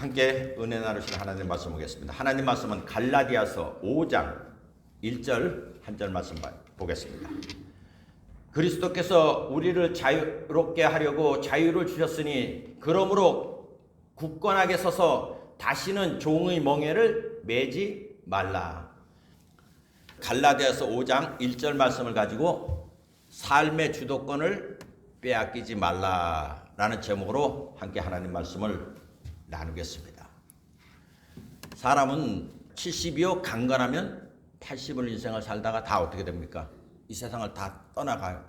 함께 은혜 나누실 하나님 말씀 보겠습니다. 하나님 말씀은 갈라디아서 5장 1절 한 절 말씀 보겠습니다. 그리스도께서 우리를 자유롭게 하려고 자유를 주셨으니 그러므로 굳건하게 서서 다시는 종의 멍에를 매지 말라. 갈라디아서 5장 1절 말씀을 가지고 삶의 주도권을 빼앗기지 말라라는 제목으로 함께 하나님 말씀을 나누겠습니다. 사람은 70이요 강건하면 80을 인생을 살다가 다 어떻게 됩니까? 이 세상을 다 떠나가요.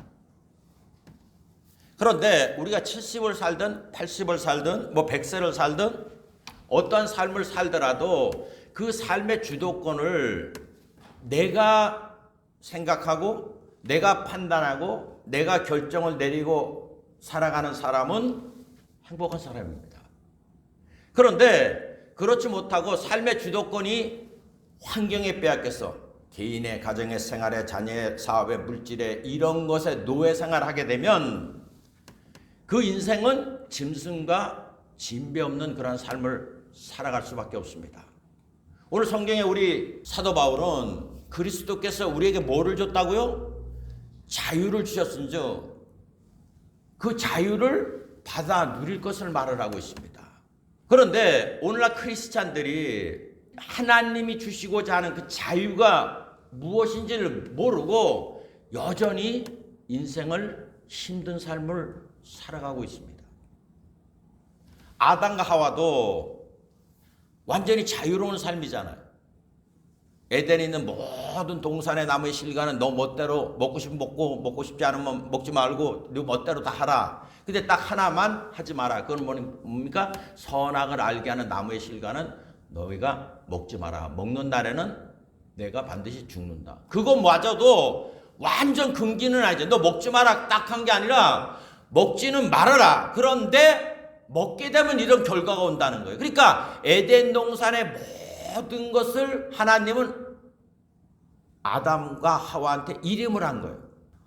그런데 우리가 70을 살든 80을 살든 100세를 살든 어떠한 삶을 살더라도 그 삶의 주도권을 내가 생각하고 내가 판단하고 내가 결정을 내리고 살아가는 사람은 행복한 사람입니다. 그런데 그렇지 못하고 삶의 주도권이 환경에 빼앗겨서 개인의 가정의 생활에 자녀의 사업에 물질에 이런 것에 노예 생활하게 되면 그 인생은 짐승과 진배 없는 그런 삶을 살아갈 수밖에 없습니다. 오늘 성경에 우리 사도 바울은 그리스도께서 우리에게 뭐를 줬다고요? 자유를 주셨은즉 그 자유를 받아 누릴 것을 말을 하고 있습니다. 그런데 오늘날 크리스찬들이 하나님이 주시고자 하는 그 자유가 무엇인지를 모르고 여전히 인생을 힘든 삶을 살아가고 있습니다. 아담과 하와도 완전히 자유로운 삶이잖아요. 에덴에 있는 모든 동산의 나무의 실과는 너 멋대로 먹고 싶으면 먹고 먹고 싶지 않으면 먹지 말고 너 멋대로 다 하라. 근데 딱 하나만 하지 마라. 그건 뭡니까? 선악을 알게 하는 나무의 실과는 너희가 먹지 마라. 먹는 날에는 내가 반드시 죽는다. 그것마저도 완전 금기는 아니죠. 너 먹지 마라 딱 한 게 아니라 먹지는 말아라. 그런데 먹게 되면 이런 결과가 온다는 거예요. 그러니까 에덴 동산의 모든 것을 하나님은 아담과 하와한테 이름을 한 거예요.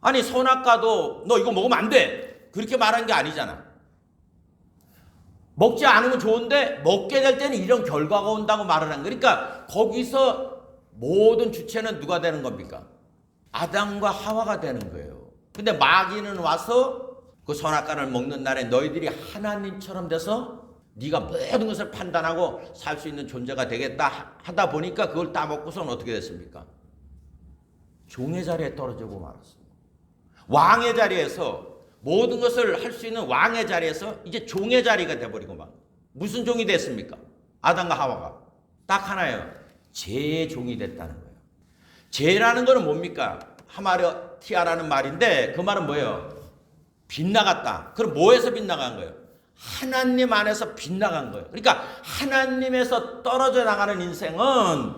아니 선악과도 너 이거 먹으면 안 돼. 그렇게 말한 게 아니잖아. 먹지 않으면 좋은데 먹게 될 때는 이런 결과가 온다고 말을 한 거예요. 그러니까 거기서 모든 주체는 누가 되는 겁니까? 아담과 하와가 되는 거예요. 근데 마귀는 와서 그 선악과를 먹는 날에 너희들이 하나님처럼 돼서 네가 모든 것을 판단하고 살 수 있는 존재가 되겠다 하다 보니까 그걸 따먹고서는 어떻게 됐습니까? 종의 자리에 떨어지고 말았습니다. 왕의 자리에서 모든 것을 할 수 있는 왕의 자리에서 이제 종의 자리가 돼버리고 막 무슨 종이 됐습니까? 아담과 하와가 딱 하나예요. 죄의 종이 됐다는 거예요. 죄라는 거는 뭡니까? 하마르티아라는 말인데 그 말은 뭐예요? 빗나갔다. 그럼 뭐에서 빗나간 거예요? 하나님 안에서 빗나간 거예요. 그러니까 하나님에서 떨어져 나가는 인생은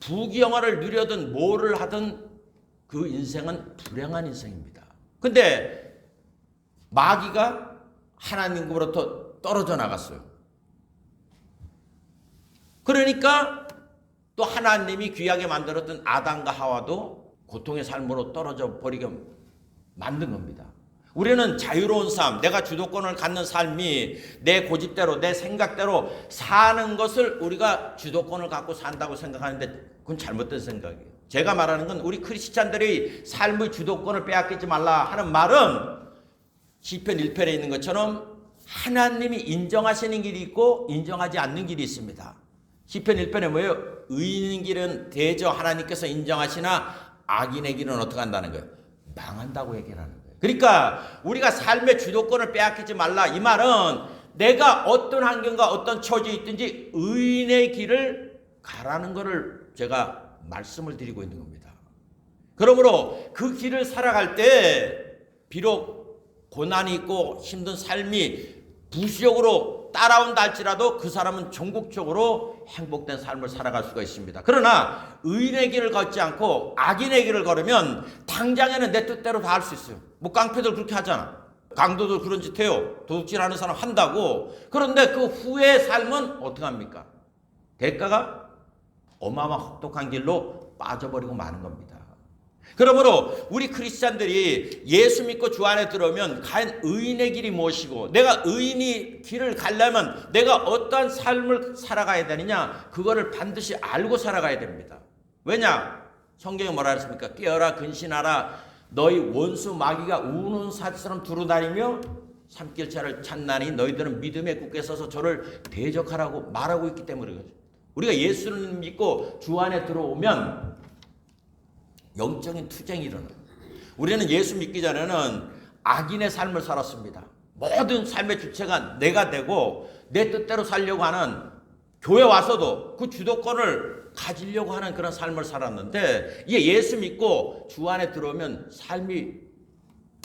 부귀영화를 누려든 뭐를 하든 그 인생은 불행한 인생입니다. 근데 마귀가 하나님으로부터 떨어져 나갔어요. 그러니까 또 하나님이 귀하게 만들었던 아담과 하와도 고통의 삶으로 떨어져 버리게 만든 겁니다. 우리는 자유로운 삶, 내가 주도권을 갖는 삶이 내 고집대로 내 생각대로 사는 것을 우리가 주도권을 갖고 산다고 생각하는데 그건 잘못된 생각이에요. 제가 말하는 건 우리 크리스찬들이 삶의 주도권을 빼앗기지 말라 하는 말은 시편 1편에 있는 것처럼 하나님이 인정하시는 길이 있고 인정하지 않는 길이 있습니다. 시편 1편에 뭐예요? 의인의 길은 대저 하나님께서 인정하시나 악인의 길은 어떻게 한다는 거예요? 망한다고 얘기를 하는 거예요. 그러니까 우리가 삶의 주도권을 빼앗기지 말라 이 말은 내가 어떤 환경과 어떤 처지에 있든지 의인의 길을 가라는 것을 제가 말씀을 드리고 있는 겁니다. 그러므로 그 길을 살아갈 때 비록 고난이 있고 힘든 삶이 부수적으로 따라온다 할지라도 그 사람은 전국적으로 행복된 삶을 살아갈 수가 있습니다. 그러나 의인의 길을 걷지 않고 악인의 길을 걸으면 당장에는 내 뜻대로 다 할 수 있어요. 뭐 깡패들 그렇게 하잖아. 강도들 그런 짓 해요. 도둑질하는 사람 한다고. 그런데 그 후의 삶은 어떻게 합니까? 대가가 어마어마한 혹독한 길로 빠져버리고 마는 겁니다. 그러므로 우리 크리스찬들이 예수 믿고 주 안에 들어오면 과연 의인의 길이 무엇이고 내가 의인이 길을 가려면 내가 어떠한 삶을 살아가야 되느냐 그거를 반드시 알고 살아가야 됩니다. 왜냐? 성경에 뭐라 했습니까? 깨어라 근신하라 너희 원수 마귀가 우는 사자처럼 두루다니며 삼킬자를 찾나니 너희들은 믿음에 굳게 서서 저를 대적하라고 말하고 있기 때문에 그렇죠. 우리가 예수를 믿고 주 안에 들어오면 영적인 투쟁이 일어나요. 우리는 예수 믿기 전에는 악인의 삶을 살았습니다. 모든 삶의 주체가 내가 되고 내 뜻대로 살려고 하는 교회 와서도 그 주도권을 가지려고 하는 그런 삶을 살았는데 이게 예수 믿고 주 안에 들어오면 삶이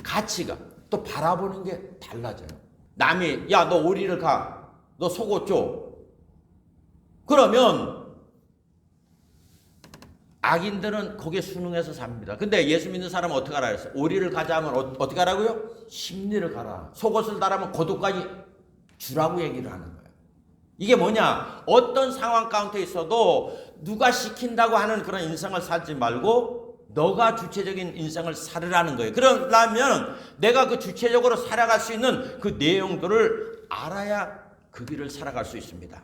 가치가 또 바라보는 게 달라져요. 남이 야 너 오리를 가, 너 속옷 줘. 그러면 악인들은 거기에 순응해서 삽니다. 근데 예수 믿는 사람은 어떻게 하라 그랬어요? 오리를 가자 하면 어떻게 하라고요? 심리를 가라. 속옷을 달라면 겉옷까지 주라고 얘기를 하는 거예요. 이게 뭐냐? 어떤 상황 가운데 있어도 누가 시킨다고 하는 그런 인생을 살지 말고 너가 주체적인 인생을 살으라는 거예요. 그러려면 내가 그 주체적으로 살아갈 수 있는 그 내용들을 알아야 그 길을 살아갈 수 있습니다.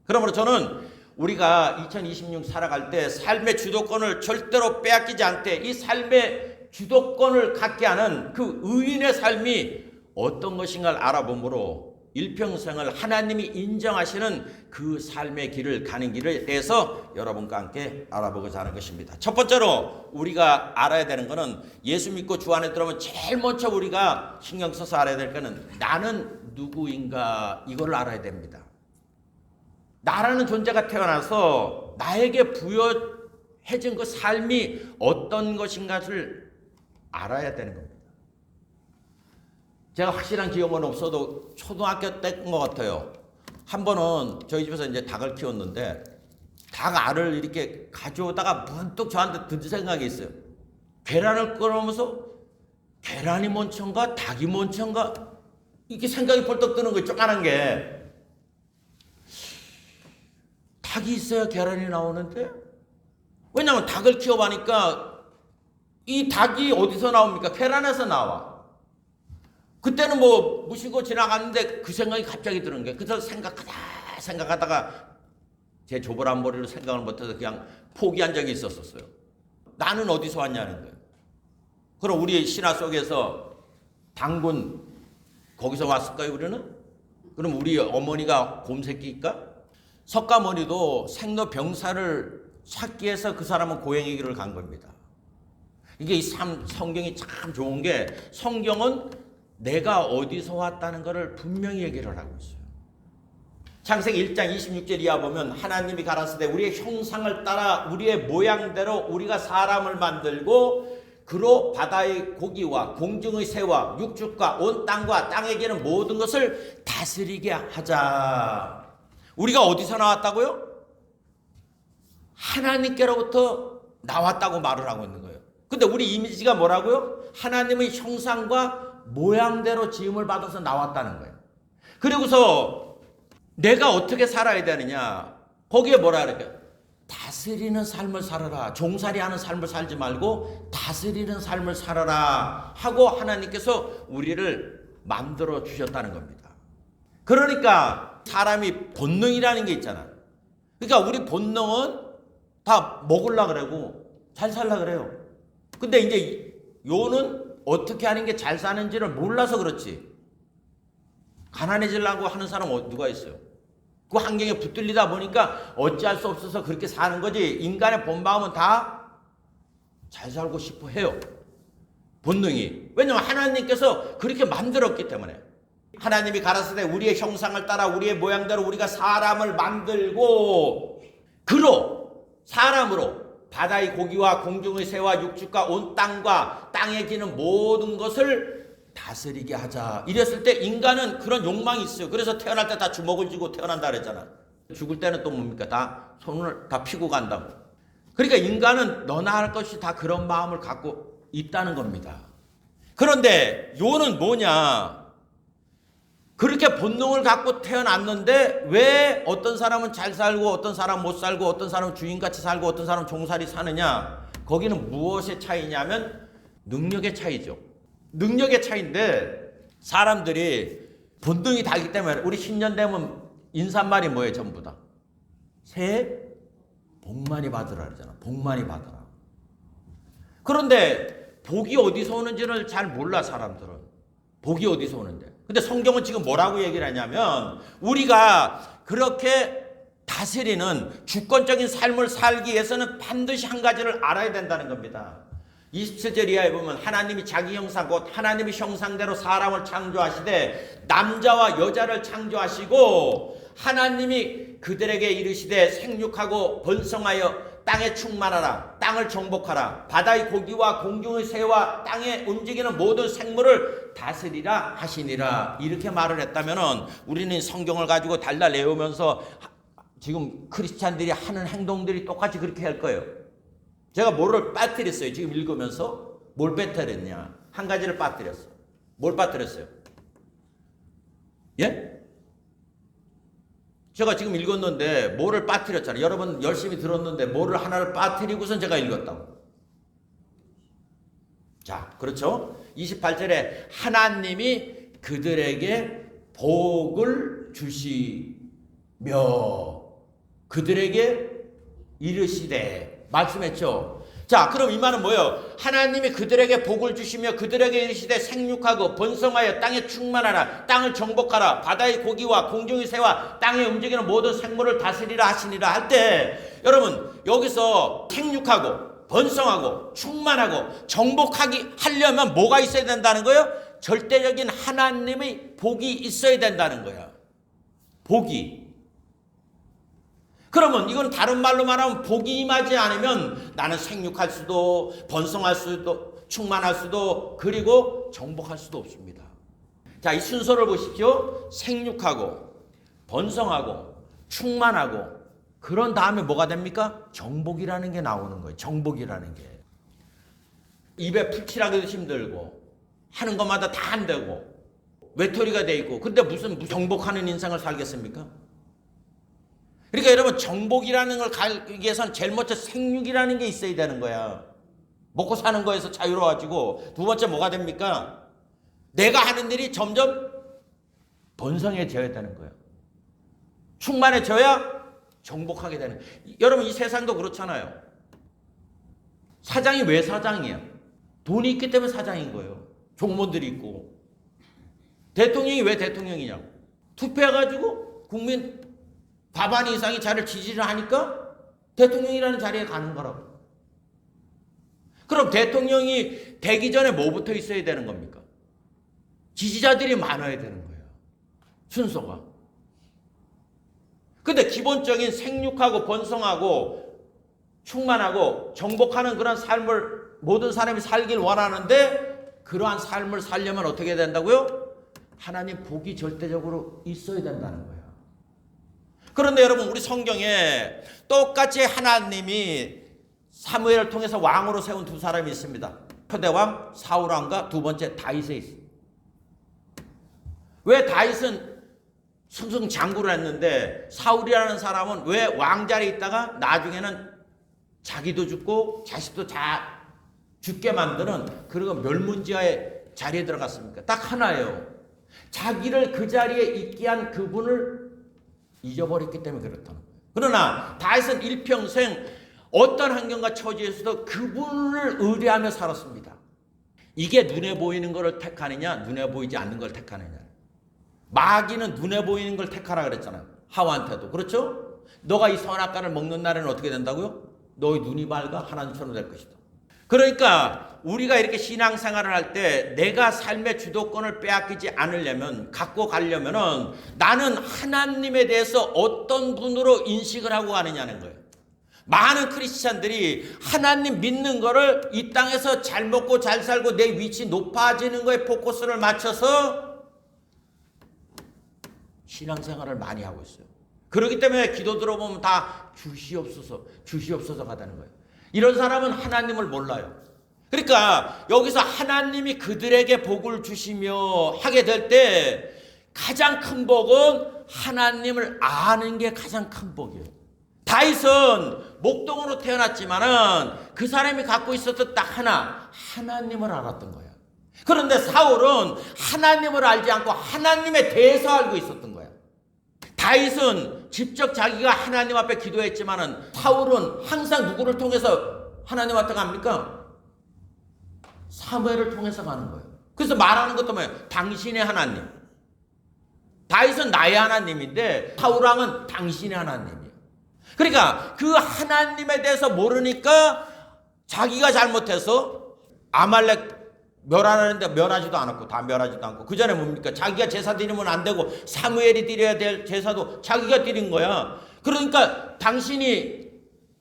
그러므로 저는 우리가 2026 살아갈 때 삶의 주도권을 절대로 빼앗기지 않되 이 삶의 주도권을 갖게 하는 그 의인의 삶이 어떤 것인가를 알아보므로 일평생을 하나님이 인정하시는 그 삶의 길을 가는 길에 대해서 여러분과 함께 알아보고자 하는 것입니다. 첫 번째로 우리가 알아야 되는 것은 예수 믿고 주 안에 들어오면 제일 먼저 우리가 신경 써서 알아야 될 것은 나는 누구인가 이걸 알아야 됩니다. 나라는 존재가 태어나서 나에게 부여해진 그 삶이 어떤 것인가를 알아야 되는 겁니다. 제가 확실한 기억은 없어도 초등학교 때인 것 같아요. 한 번은 저희 집에서 이제 닭을 키웠는데 닭 알을 이렇게 가져오다가 문득 저한테 든 생각이 있어요. 계란을 끓으면서 계란이 먼저인가 닭이 먼저인가 이렇게 생각이 벌떡 드는 거예요. 조그만한 게. 닭이 있어야 계란이 나오는데 왜냐하면 닭을 키워보니까 이 닭이 어디서 나옵니까? 계란에서 나와. 그때는 뭐 무시고 지나갔는데 그 생각이 갑자기 드는 거예요. 그래서 생각하다가 제 조보란 머리로 생각을 못해서 그냥 포기한 적이 있었어요. 나는 어디서 왔냐는 거예요. 그럼 우리 신화 속에서 당군 거기서 왔을까요 우리는? 그럼 우리 어머니가 곰새끼일까? 석가모니도 생로병사를 찾기 위해서 그 사람은 고행의 길을 간 겁니다. 이게 이 성경이 참 좋은 게 성경은 내가 어디서 왔다는 것을 분명히 얘기를 하고 있어요. 창세기 1장 26절 이하 보면 하나님이 가라사대 우리의 형상을 따라 우리의 모양대로 우리가 사람을 만들고 그로 바다의 고기와 공중의 새와 육축과 온 땅과 땅에 기는 모든 것을 다스리게 하자. 우리가 어디서 나왔다고요? 하나님께로부터 나왔다고 말을 하고 있는 거예요. 근데 우리 이미지가 뭐라고요? 하나님의 형상과 모양대로 지음을 받아서 나왔다는 거예요. 그리고서 내가 어떻게 살아야 되느냐? 거기에 뭐라 그럴까요? 다스리는 삶을 살아라. 종살이하는 삶을 살지 말고 다스리는 삶을 살아라 하고 하나님께서 우리를 만들어 주셨다는 겁니다. 그러니까 사람이 본능이라는 게 있잖아. 그러니까 우리 본능은 다 먹으려고 그러고 잘 살려고 그래요. 근데 이제 요는 어떻게 하는 게 잘 사는지를 몰라서 그렇지. 가난해지려고 하는 사람은 누가 있어요? 그 환경에 붙들리다 보니까 어찌할 수 없어서 그렇게 사는 거지. 인간의 본마음은 다 잘 살고 싶어 해요. 본능이. 왜냐하면 하나님께서 그렇게 만들었기 때문에. 하나님이 가라사대 우리의 형상을 따라 우리의 모양대로 우리가 사람을 만들고 그로 사람으로 바다의 고기와 공중의 새와 육축과 온 땅과 땅에 기는 모든 것을 다스리게 하자. 이랬을 때 인간은 그런 욕망이 있어요. 그래서 태어날 때 다 주먹을 쥐고 태어난다 그랬잖아. 죽을 때는 또 뭡니까? 다 손을 다 피고 간다고. 그러니까 인간은 너나 할 것이 다 그런 마음을 갖고 있다는 겁니다. 그런데 요는 뭐냐? 그렇게 본능을 갖고 태어났는데 왜 어떤 사람은 잘 살고 어떤 사람은 못 살고 어떤 사람은 주인같이 살고 어떤 사람은 종살이 사느냐? 거기는 무엇의 차이냐면 능력의 차이죠. 능력의 차이인데 사람들이 본능이 달기 때문에 우리 신년 되면 인사말이 뭐예요? 전부 다. 새해 복 많이 받으라 그러잖아. 복 많이 받으라. 그런데 복이 어디서 오는지를 잘 몰라 사람들은. 복이 어디서 오는데. 근데 성경은 지금 뭐라고 얘기를 하냐면 우리가 그렇게 다스리는 주권적인 삶을 살기 위해서는 반드시 한 가지를 알아야 된다는 겁니다. 27절 이하에 보면 하나님이 자기 형상 곧 하나님의 형상대로 사람을 창조하시되 남자와 여자를 창조하시고 하나님이 그들에게 이르시되 생육하고 번성하여 땅에 충만하라 땅을 정복하라 바다의 고기와 공중의 새와 땅에 움직이는 모든 생물을 다스리라 하시니라. 이렇게 말을 했다면 우리는 성경을 가지고 달라 내우면서 지금 크리스찬들이 하는 행동들이 똑같이 그렇게 할 거예요. 제가 뭐를 빠뜨렸어요? 지금 읽으면서 뭘 빠뜨렸냐? 한 가지를 빠뜨렸어. 뭘 빠뜨렸어요? 예? 제가 지금 읽었는데 뭐를 빠뜨렸잖아요. 여러분 열심히 들었는데 뭐를 하나를 빠뜨리고선 제가 읽었다고. 자, 그렇죠? 28절에 하나님이 그들에게 복을 주시며 그들에게 이르시되 말씀했죠. 자, 그럼 이 말은 뭐예요? 하나님이 그들에게 복을 주시며 그들에게 이르시되 생육하고 번성하여 땅에 충만하라 땅을 정복하라 바다의 고기와 공중의 새와 땅에 움직이는 모든 생물을 다스리라 하시니라 할 때 여러분 여기서 생육하고 번성하고 충만하고 정복하기 하려면 뭐가 있어야 된다는 거예요? 절대적인 하나님의 복이 있어야 된다는 거야. 복이. 그러면 이건 다른 말로 말하면 복이 임하지 않으면 나는 생육할 수도 번성할 수도 충만할 수도 그리고 정복할 수도 없습니다. 자, 이 순서를 보십시오. 생육하고 번성하고 충만하고 그런 다음에 뭐가 됩니까? 정복이라는 게 나오는 거예요. 정복이라는 게. 입에 풀칠하기도 힘들고 하는 것마다 다 안 되고 외톨이가 돼 있고 근데 무슨 정복하는 인생을 살겠습니까? 그러니까 여러분 정복이라는 걸 가기 위해서는 제일 먼저 생육이라는 게 있어야 되는 거야. 먹고 사는 거에서 자유로워지고 두 번째 뭐가 됩니까? 내가 하는 일이 점점 번성해져야 되는 거예요. 충만해져야 정복하게 되는 거예요. 여러분 이 세상도 그렇잖아요. 사장이 왜 사장이야? 돈이 있기 때문에 사장인 거예요. 종무들이 있고. 대통령이 왜 대통령이냐고. 투표해가지고 국민 과반 이상이 자를 지지를 하니까 대통령이라는 자리에 가는 거라고. 그럼 대통령이 되기 전에 뭐부터 있어야 되는 겁니까? 지지자들이 많아야 되는 거예요. 순서가. 근데 기본적인 생육하고 번성하고 충만하고 정복하는 그런 삶을 모든 사람이 살길 원하는데 그러한 삶을 살려면 어떻게 된다고요? 하나님 복이 절대적으로 있어야 된다는 거예요. 그런데 여러분 우리 성경에 똑같이 하나님이 사무엘을 통해서 왕으로 세운 두 사람이 있습니다. 초대왕 사울왕과 두 번째 다윗에 있습니다. 왜 다윗은 승승장구를 했는데 사울이라는 사람은 왜 왕자리에 있다가 나중에는 자기도 죽고 자식도 다 죽게 만드는 그런 멸문지하의 자리에 들어갔습니까? 딱 하나예요. 자기를 그 자리에 있게 한 그분을 잊어버렸기 때문에 그렇다는 거예요. 그러나 다윗은 일평생 어떤 환경과 처지에서도 그분을 의뢰하며 살았습니다. 이게 눈에 보이는 것을 택하느냐 눈에 보이지 않는 걸 택하느냐. 마귀는 눈에 보이는 걸 택하라 그랬잖아요. 하와한테도. 그렇죠? 너가 이 선악과를 먹는 날에는 어떻게 된다고요? 너의 눈이 밝아 하나님처럼 될 것이다. 그러니까 우리가 이렇게 신앙생활을 할 때 내가 삶의 주도권을 빼앗기지 않으려면 갖고 가려면은 나는 하나님에 대해서 어떤 분으로 인식을 하고 가느냐는 거예요. 많은 크리스찬들이 하나님 믿는 거를 이 땅에서 잘 먹고 잘 살고 내 위치 높아지는 거에 포커스를 맞춰서 신앙생활을 많이 하고 있어요. 그렇기 때문에 기도 들어보면 다 주시옵소서 주시옵소서가 되는 거예요. 이런 사람은 하나님을 몰라요. 그러니까 여기서 하나님이 그들에게 복을 주시며 하게 될 때 가장 큰 복은 하나님을 아는 게 가장 큰 복이에요. 다윗은 목동으로 태어났지만은 그 사람이 갖고 있었던 딱 하나님을 알았던 거야. 그런데 사울은 하나님을 알지 않고 하나님에 대해서 알고 있었던 거야. 다윗은 직접 자기가 하나님 앞에 기도했지만은 사울은 항상 누구를 통해서 하나님 앞에 갑니까? 사무엘을 통해서 가는 거예요. 그래서 말하는 것도 뭐예요? 당신의 하나님. 다윗은 나의 하나님인데 사울왕은 당신의 하나님이에요. 그러니까 그 하나님에 대해서 모르니까 자기가 잘못해서 아말렉 멸하는데 멸하지도 않았고 다 멸하지도 않고 그 전에 뭡니까? 자기가 제사 드리면 안 되고 사무엘이 드려야 될 제사도 자기가 드린 거야. 그러니까 당신이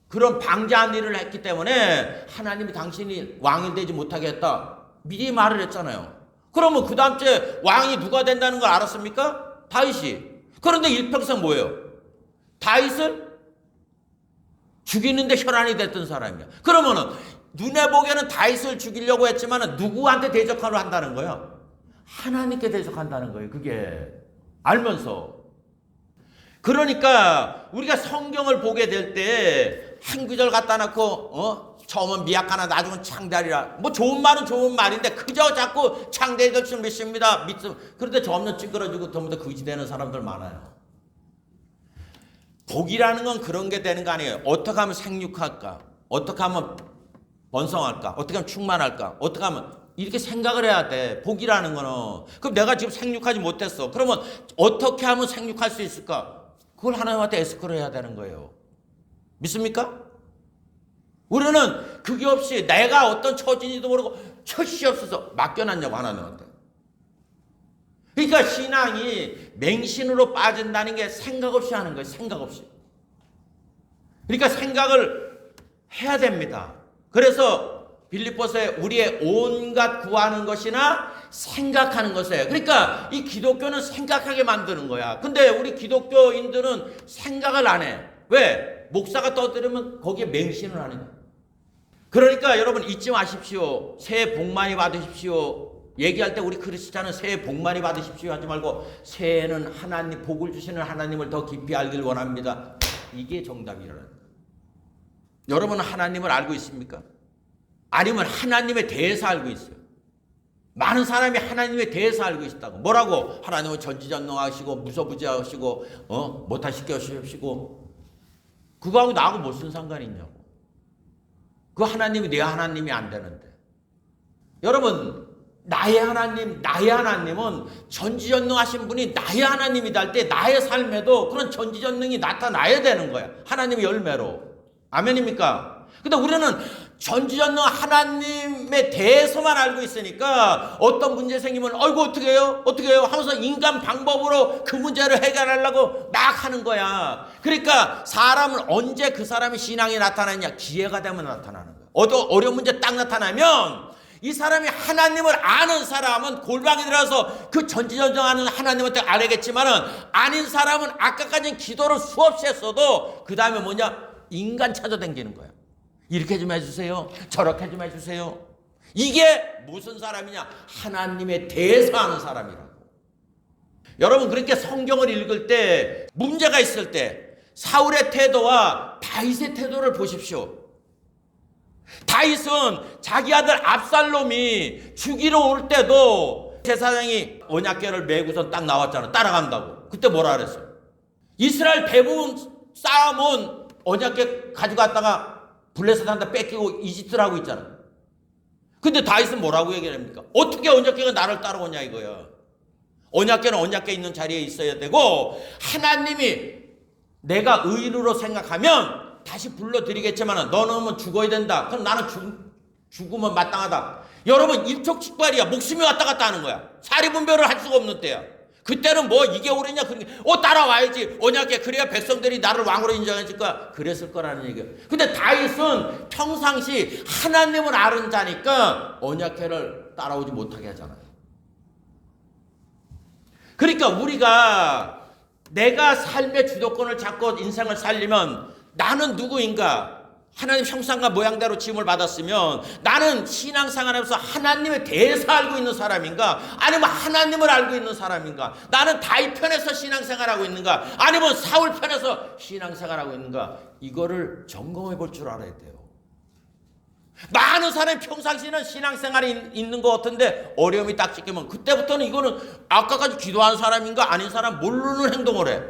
그런 방자한 일을 했기 때문에 하나님이 당신이 왕이 되지 못하게 했다. 미리 말을 했잖아요. 그러면 그 다음 주에 왕이 누가 된다는 걸 알았습니까? 다윗이. 그런데 일평생 뭐예요? 다윗을 죽이는데 혈안이 됐던 사람이야. 그러면은 눈에 보기에는 다윗을 죽이려고 했지만 누구한테 대적을 한다는 거예요? 하나님께 대적한다는 거예요. 그게 알면서. 그러니까 우리가 성경을 보게 될 때 한 구절 갖다 놓고 처음은 미약하나 나중은 창대하리라. 뭐 좋은 말은 좋은 말인데 그저 자꾸 창대해 될 줄 믿습니다. 그런데 저 없는 찌그러지고 전부 다 거지되는 사람들 많아요. 복이라는 건 그런 게 되는 거 아니에요. 어떻게 하면 생육할까? 어떻게 하면 번성할까? 어떻게 하면 충만할까? 어떻게 하면 이렇게 생각을 해야 돼. 복이라는 거는. 그럼 내가 지금 생육하지 못했어. 그러면 어떻게 하면 생육할 수 있을까? 그걸 하나님한테 에스크를 해야 되는 거예요. 믿습니까? 우리는 그게 없이 내가 어떤 처진지도 모르고 처시 없어서 맡겨놨냐고 하나님한테. 그러니까 신앙이 맹신으로 빠진다는 게 생각 없이 하는 거예요. 생각 없이. 그러니까 생각을 해야 됩니다. 그래서 빌립보서에 우리의 온갖 구하는 것이나 생각하는 것이에요. 그러니까 이 기독교는 생각하게 만드는 거야. 근데 우리 기독교인들은 생각을 안 해. 왜? 목사가 떠들으면 거기에 맹신을 하는 거야. 그러니까 여러분 잊지 마십시오. 새해 복 많이 받으십시오. 얘기할 때 우리 크리스찬은 새해 복 많이 받으십시오 하지 말고 새해는 하나님 복을 주시는 하나님을 더 깊이 알길 원합니다. 이게 정답이라는 거예요. 여러분은 하나님을 알고 있습니까? 아니면 하나님에 대해서 알고 있어요? 많은 사람이 하나님에 대해서 알고 있다고. 뭐라고? 하나님은 전지전능하시고 무소부지하시고 못하시게 하시고. 그거하고 나하고 무슨 상관이 있냐고. 그 하나님이 내 하나님이 안 되는데. 여러분 나의 하나님은 전지전능하신 분이 나의 하나님이다 할 때 나의 삶에도 그런 전지전능이 나타나야 되는 거야. 하나님의 열매로. 아멘입니까? 근데 우리는 전지전능 하나님에 대해서만 알고 있으니까 어떤 문제 생기면 어이구 어떻게 해요? 하면서 인간 방법으로 그 문제를 해결하려고 막 하는 거야. 그러니까 사람은 언제 그 사람의 신앙이 나타나냐? 기회가 되면 나타나는 거야. 어려운 문제 딱 나타나면 이 사람이 하나님을 아는 사람은 골방에 들어가서 그 전지전능하는 하나님한테 알겠지만은 아닌 사람은 아까까지는 기도를 수없이 했어도 그 다음에 뭐냐? 인간 찾아다니는 거야. 이렇게 좀 해주세요. 저렇게 좀 해주세요. 이게 무슨 사람이냐? 하나님에 대해서 아는 사람이라고. 여러분 그렇게 성경을 읽을 때 문제가 있을 때 사울의 태도와 다윗의 태도를 보십시오. 다윗은 자기 아들 압살롬이 죽이러 올 때도 제사장이 언약궤를 메고선 딱 나왔잖아. 따라간다고. 그때 뭐라 그랬어? 이스라엘 대부분 쌓아놓은 언약궤 가져갔다가 블레셋한테 뺏기고 이집트를 하고 있잖아. 근데 다윗은 뭐라고 얘기합니까? 어떻게 언약궤가 나를 따라오냐 이거야. 언약궤는 언약궤 있는 자리에 있어야 되고 하나님이 내가 의인으로 생각하면 다시 불러드리겠지만 너는 죽어야 된다. 그럼 나는 죽으면 마땅하다. 여러분 일촉즉발이야. 목숨이 왔다 갔다 하는 거야. 사리분별을 할 수가 없는 때야. 그때는 뭐 이게 옳으냐 따라와야지. 언약궤 그래야 백성들이 나를 왕으로 인정해줄 거야. 그랬을 거라는 얘기예요. 근데 다윗은 평상시 하나님을 아는 자니까 언약궤를 따라오지 못하게 하잖아요. 그러니까 우리가 내가 삶의 주도권을 잡고 인생을 살리면 나는 누구인가? 하나님 형상과 모양대로 지음을 받았으면 나는 신앙생활에서 하나님에 대해서 알고 있는 사람인가? 아니면 하나님을 알고 있는 사람인가? 나는 다윗 편에서 신앙생활하고 있는가? 아니면 사울 편에서 신앙생활하고 있는가? 이거를 점검해 볼 줄 알아야 돼요. 많은 사람이 평상시에는 신앙생활이 있는 것 같은데 어려움이 딱 찍히면 그때부터는 이거는 아까까지 기도한 사람인가 아닌 사람 모르는 행동을 해.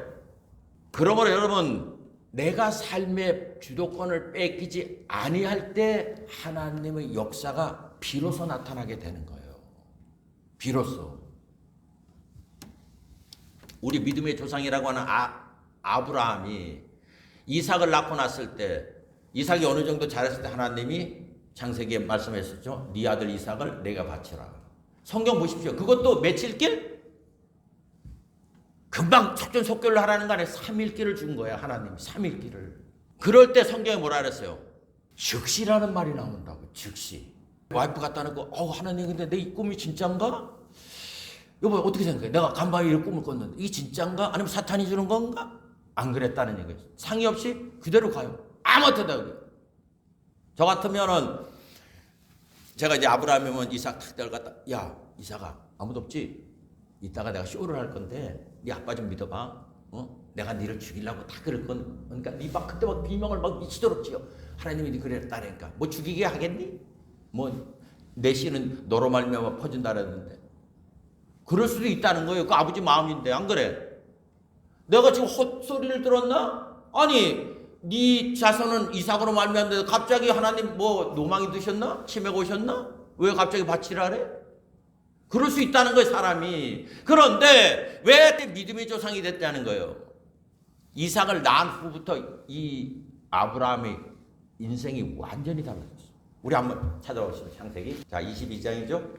그러므로 여러분, 내가 삶의 주도권을 뺏기지 아니할 때 하나님의 역사가 비로소 나타나게 되는 거예요. 비로소. 우리 믿음의 조상이라고 하는 아브라함이 이삭을 낳고 났을 때, 이삭이 어느 정도 자랐을 때 하나님이 창세기에 말씀했었죠. 네 아들 이삭을 내가 바치라. 성경 보십시오. 그것도 며칠 길? 금방 속전속결로 하라는 거 아니에요. 3일길을 준 거야, 하나님이. 3일길을. 그럴 때 성경에 뭐라 그랬어요? 즉시라는 말이 나온다고. 즉시. 와이프 갖다 놓고 하나님 근데 내 이 꿈이 진짠가? 여보 어떻게 생각해? 내가 간밤에 이런 꿈을 꿨는데 이게 진짠가? 아니면 사탄이 주는 건가? 안 그랬다는 얘기죠. 상의 없이 그대로 가요. 아무 때나 그래요. 저 같으면은 제가 이제 아브라함이면 이삭 탁 데려갔다. 야 이삭아 아무도 없지? 이따가 내가 쇼를 할 건데 네 아빠 좀 믿어봐. 내가 너를 죽이려고 다 그럴 건 그러니까 네 막 그때 막 비명을 막 미치도록 지어. 하나님이 네 그랬다니까 뭐 죽이게 하겠니? 뭐 내 씨는 너로 말미암아 퍼진다 그랬는데 그럴 수도 있다는 거예요. 그 아버지 마음인데 안 그래? 내가 지금 헛소리를 들었나? 아니 네 자손은 이삭으로 말미암는데 갑자기 하나님 뭐 노망이 드셨나? 치매가 오셨나? 왜 갑자기 바치라 그래? 그럴 수 있다는 거예요, 사람이. 그런데 왜 믿음의 조상이 됐다는 거예요? 이삭을 낳은 후부터 이 아브라함의 인생이 완전히 달라졌어요. 우리 한번 찾아보시죠. 창세기. 자, 22장이죠.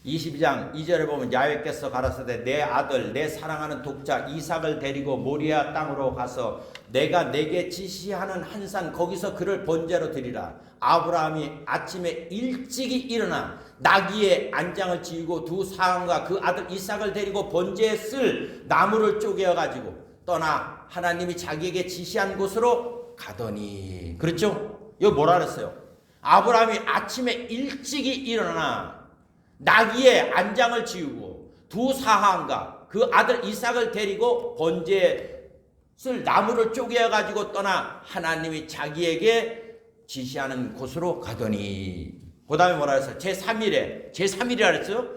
22장 2절에 보면 야훼께서 가라사대 내 아들 내 사랑하는 독자 이삭을 데리고 모리아 땅으로 가서 내가 내게 지시하는 한 산 거기서 그를 번제로 드리라. 아브라함이 아침에 일찍이 일어나 나귀의 안장을 지우고 두 사람과 그 아들 이삭을 데리고 번제에 쓸 나무를 쪼개어 가지고 떠나 하나님이 자기에게 지시한 곳으로 가더니. 그렇죠? 여기 뭐라 그랬어요? 아브라함이 아침에 일찍이 일어나 나귀의 안장을 지우고 두 사함과 그 아들 이삭을 데리고 번제에 쓸 나무를 쪼개어 가지고 떠나 하나님이 자기에게 지시하는 곳으로 가더니. 그 다음에 뭐라 했어요? 제3일이라 그랬어요?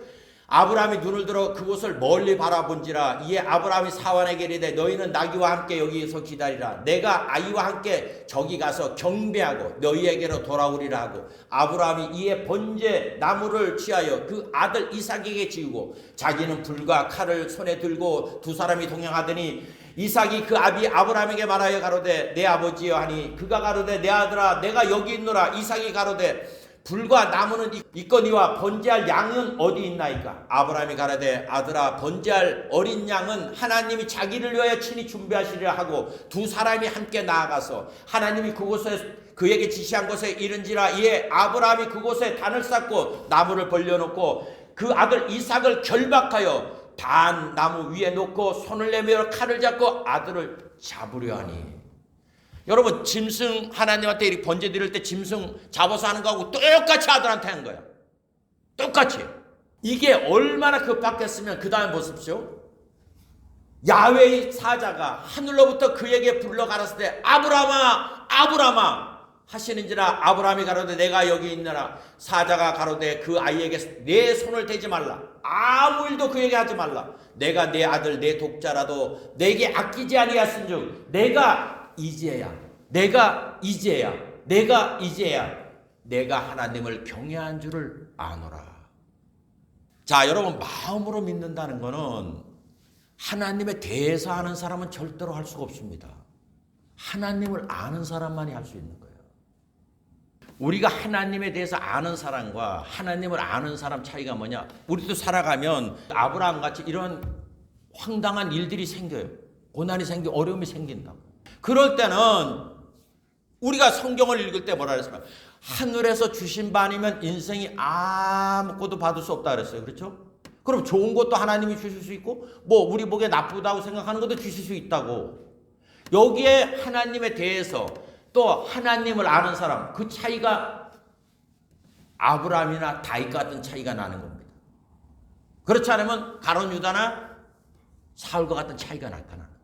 아브라함이 눈을 들어 그곳을 멀리 바라본지라. 이에 아브라함이 사환에게 이르되 너희는 나귀와 함께 여기에서 기다리라. 내가 아이와 함께 저기 가서 경배하고 너희에게로 돌아오리라 하고 아브라함이 이에 번제 나무를 취하여 그 아들 이삭에게 지우고 자기는 불과 칼을 손에 들고 두 사람이 동행하더니 이삭이 그 아비 아브라함에게 말하여 가로되 내 아버지여 하니 그가 가로되 내 아들아 내가 여기 있노라. 이삭이 가로되 불과 나무는 있거니와 번제할 양은 어디 있나이까? 아브라함이 가라되 아들아 번제할 어린 양은 하나님이 자기를 위하여 친히 준비하시리라 하고 두 사람이 함께 나아가서 하나님이 그곳에 그에게 지시한 곳에 이른지라. 이에 아브라함이 그곳에 단을 쌓고 나무를 벌려놓고 그 아들 이삭을 결박하여 반 나무 위에 놓고 손을 내밀어 칼을 잡고 아들을 잡으려 하니. 여러분 짐승 하나님한테 이렇게 번제 드릴 때 짐승 잡아서 하는 거하고 똑같이 아들한테 하는 거야. 똑같이. 이게 얼마나 급박했으면 그 다음에 보십시오. 야훼의 사자가 하늘로부터 그에게 불러 가라사대 때 아브라함아 아브라함아 하시는지라. 아브라함이 가로되 내가 여기 있느라. 사자가 가로되 그 아이에게 내 손을 대지 말라. 아무 일도 그에게 하지 말라. 내가 내 아들 내 독자라도 내게 아끼지 아니하신즉 내가 이제야 내가 하나님을 경외한 줄을 아노라. 자 여러분 마음으로 믿는다는 것은 하나님에 대해서 아는 사람은 절대로 할 수가 없습니다. 하나님을 아는 사람만이 할 수 있는 거예요. 우리가 하나님에 대해서 아는 사람과 하나님을 아는 사람 차이가 뭐냐? 우리도 살아가면 아브라함같이 이런 황당한 일들이 생겨요. 고난이 생기고 어려움이 생긴다고. 그럴 때는 우리가 성경을 읽을 때 뭐라 그랬습니까? 하늘에서 주신 바 아니면 인생이 아무것도 받을 수 없다 그랬어요. 그렇죠? 그럼 좋은 것도 하나님이 주실 수 있고 뭐 우리 보기에 나쁘다고 생각하는 것도 주실 수 있다고. 여기에 하나님에 대해서 또 하나님을 아는 사람, 그 차이가 아브라함이나 다윗 같은 차이가 나는 겁니다. 그렇지 않으면 가룟 유다나 사울과 같은 차이가 나타나는 거예요.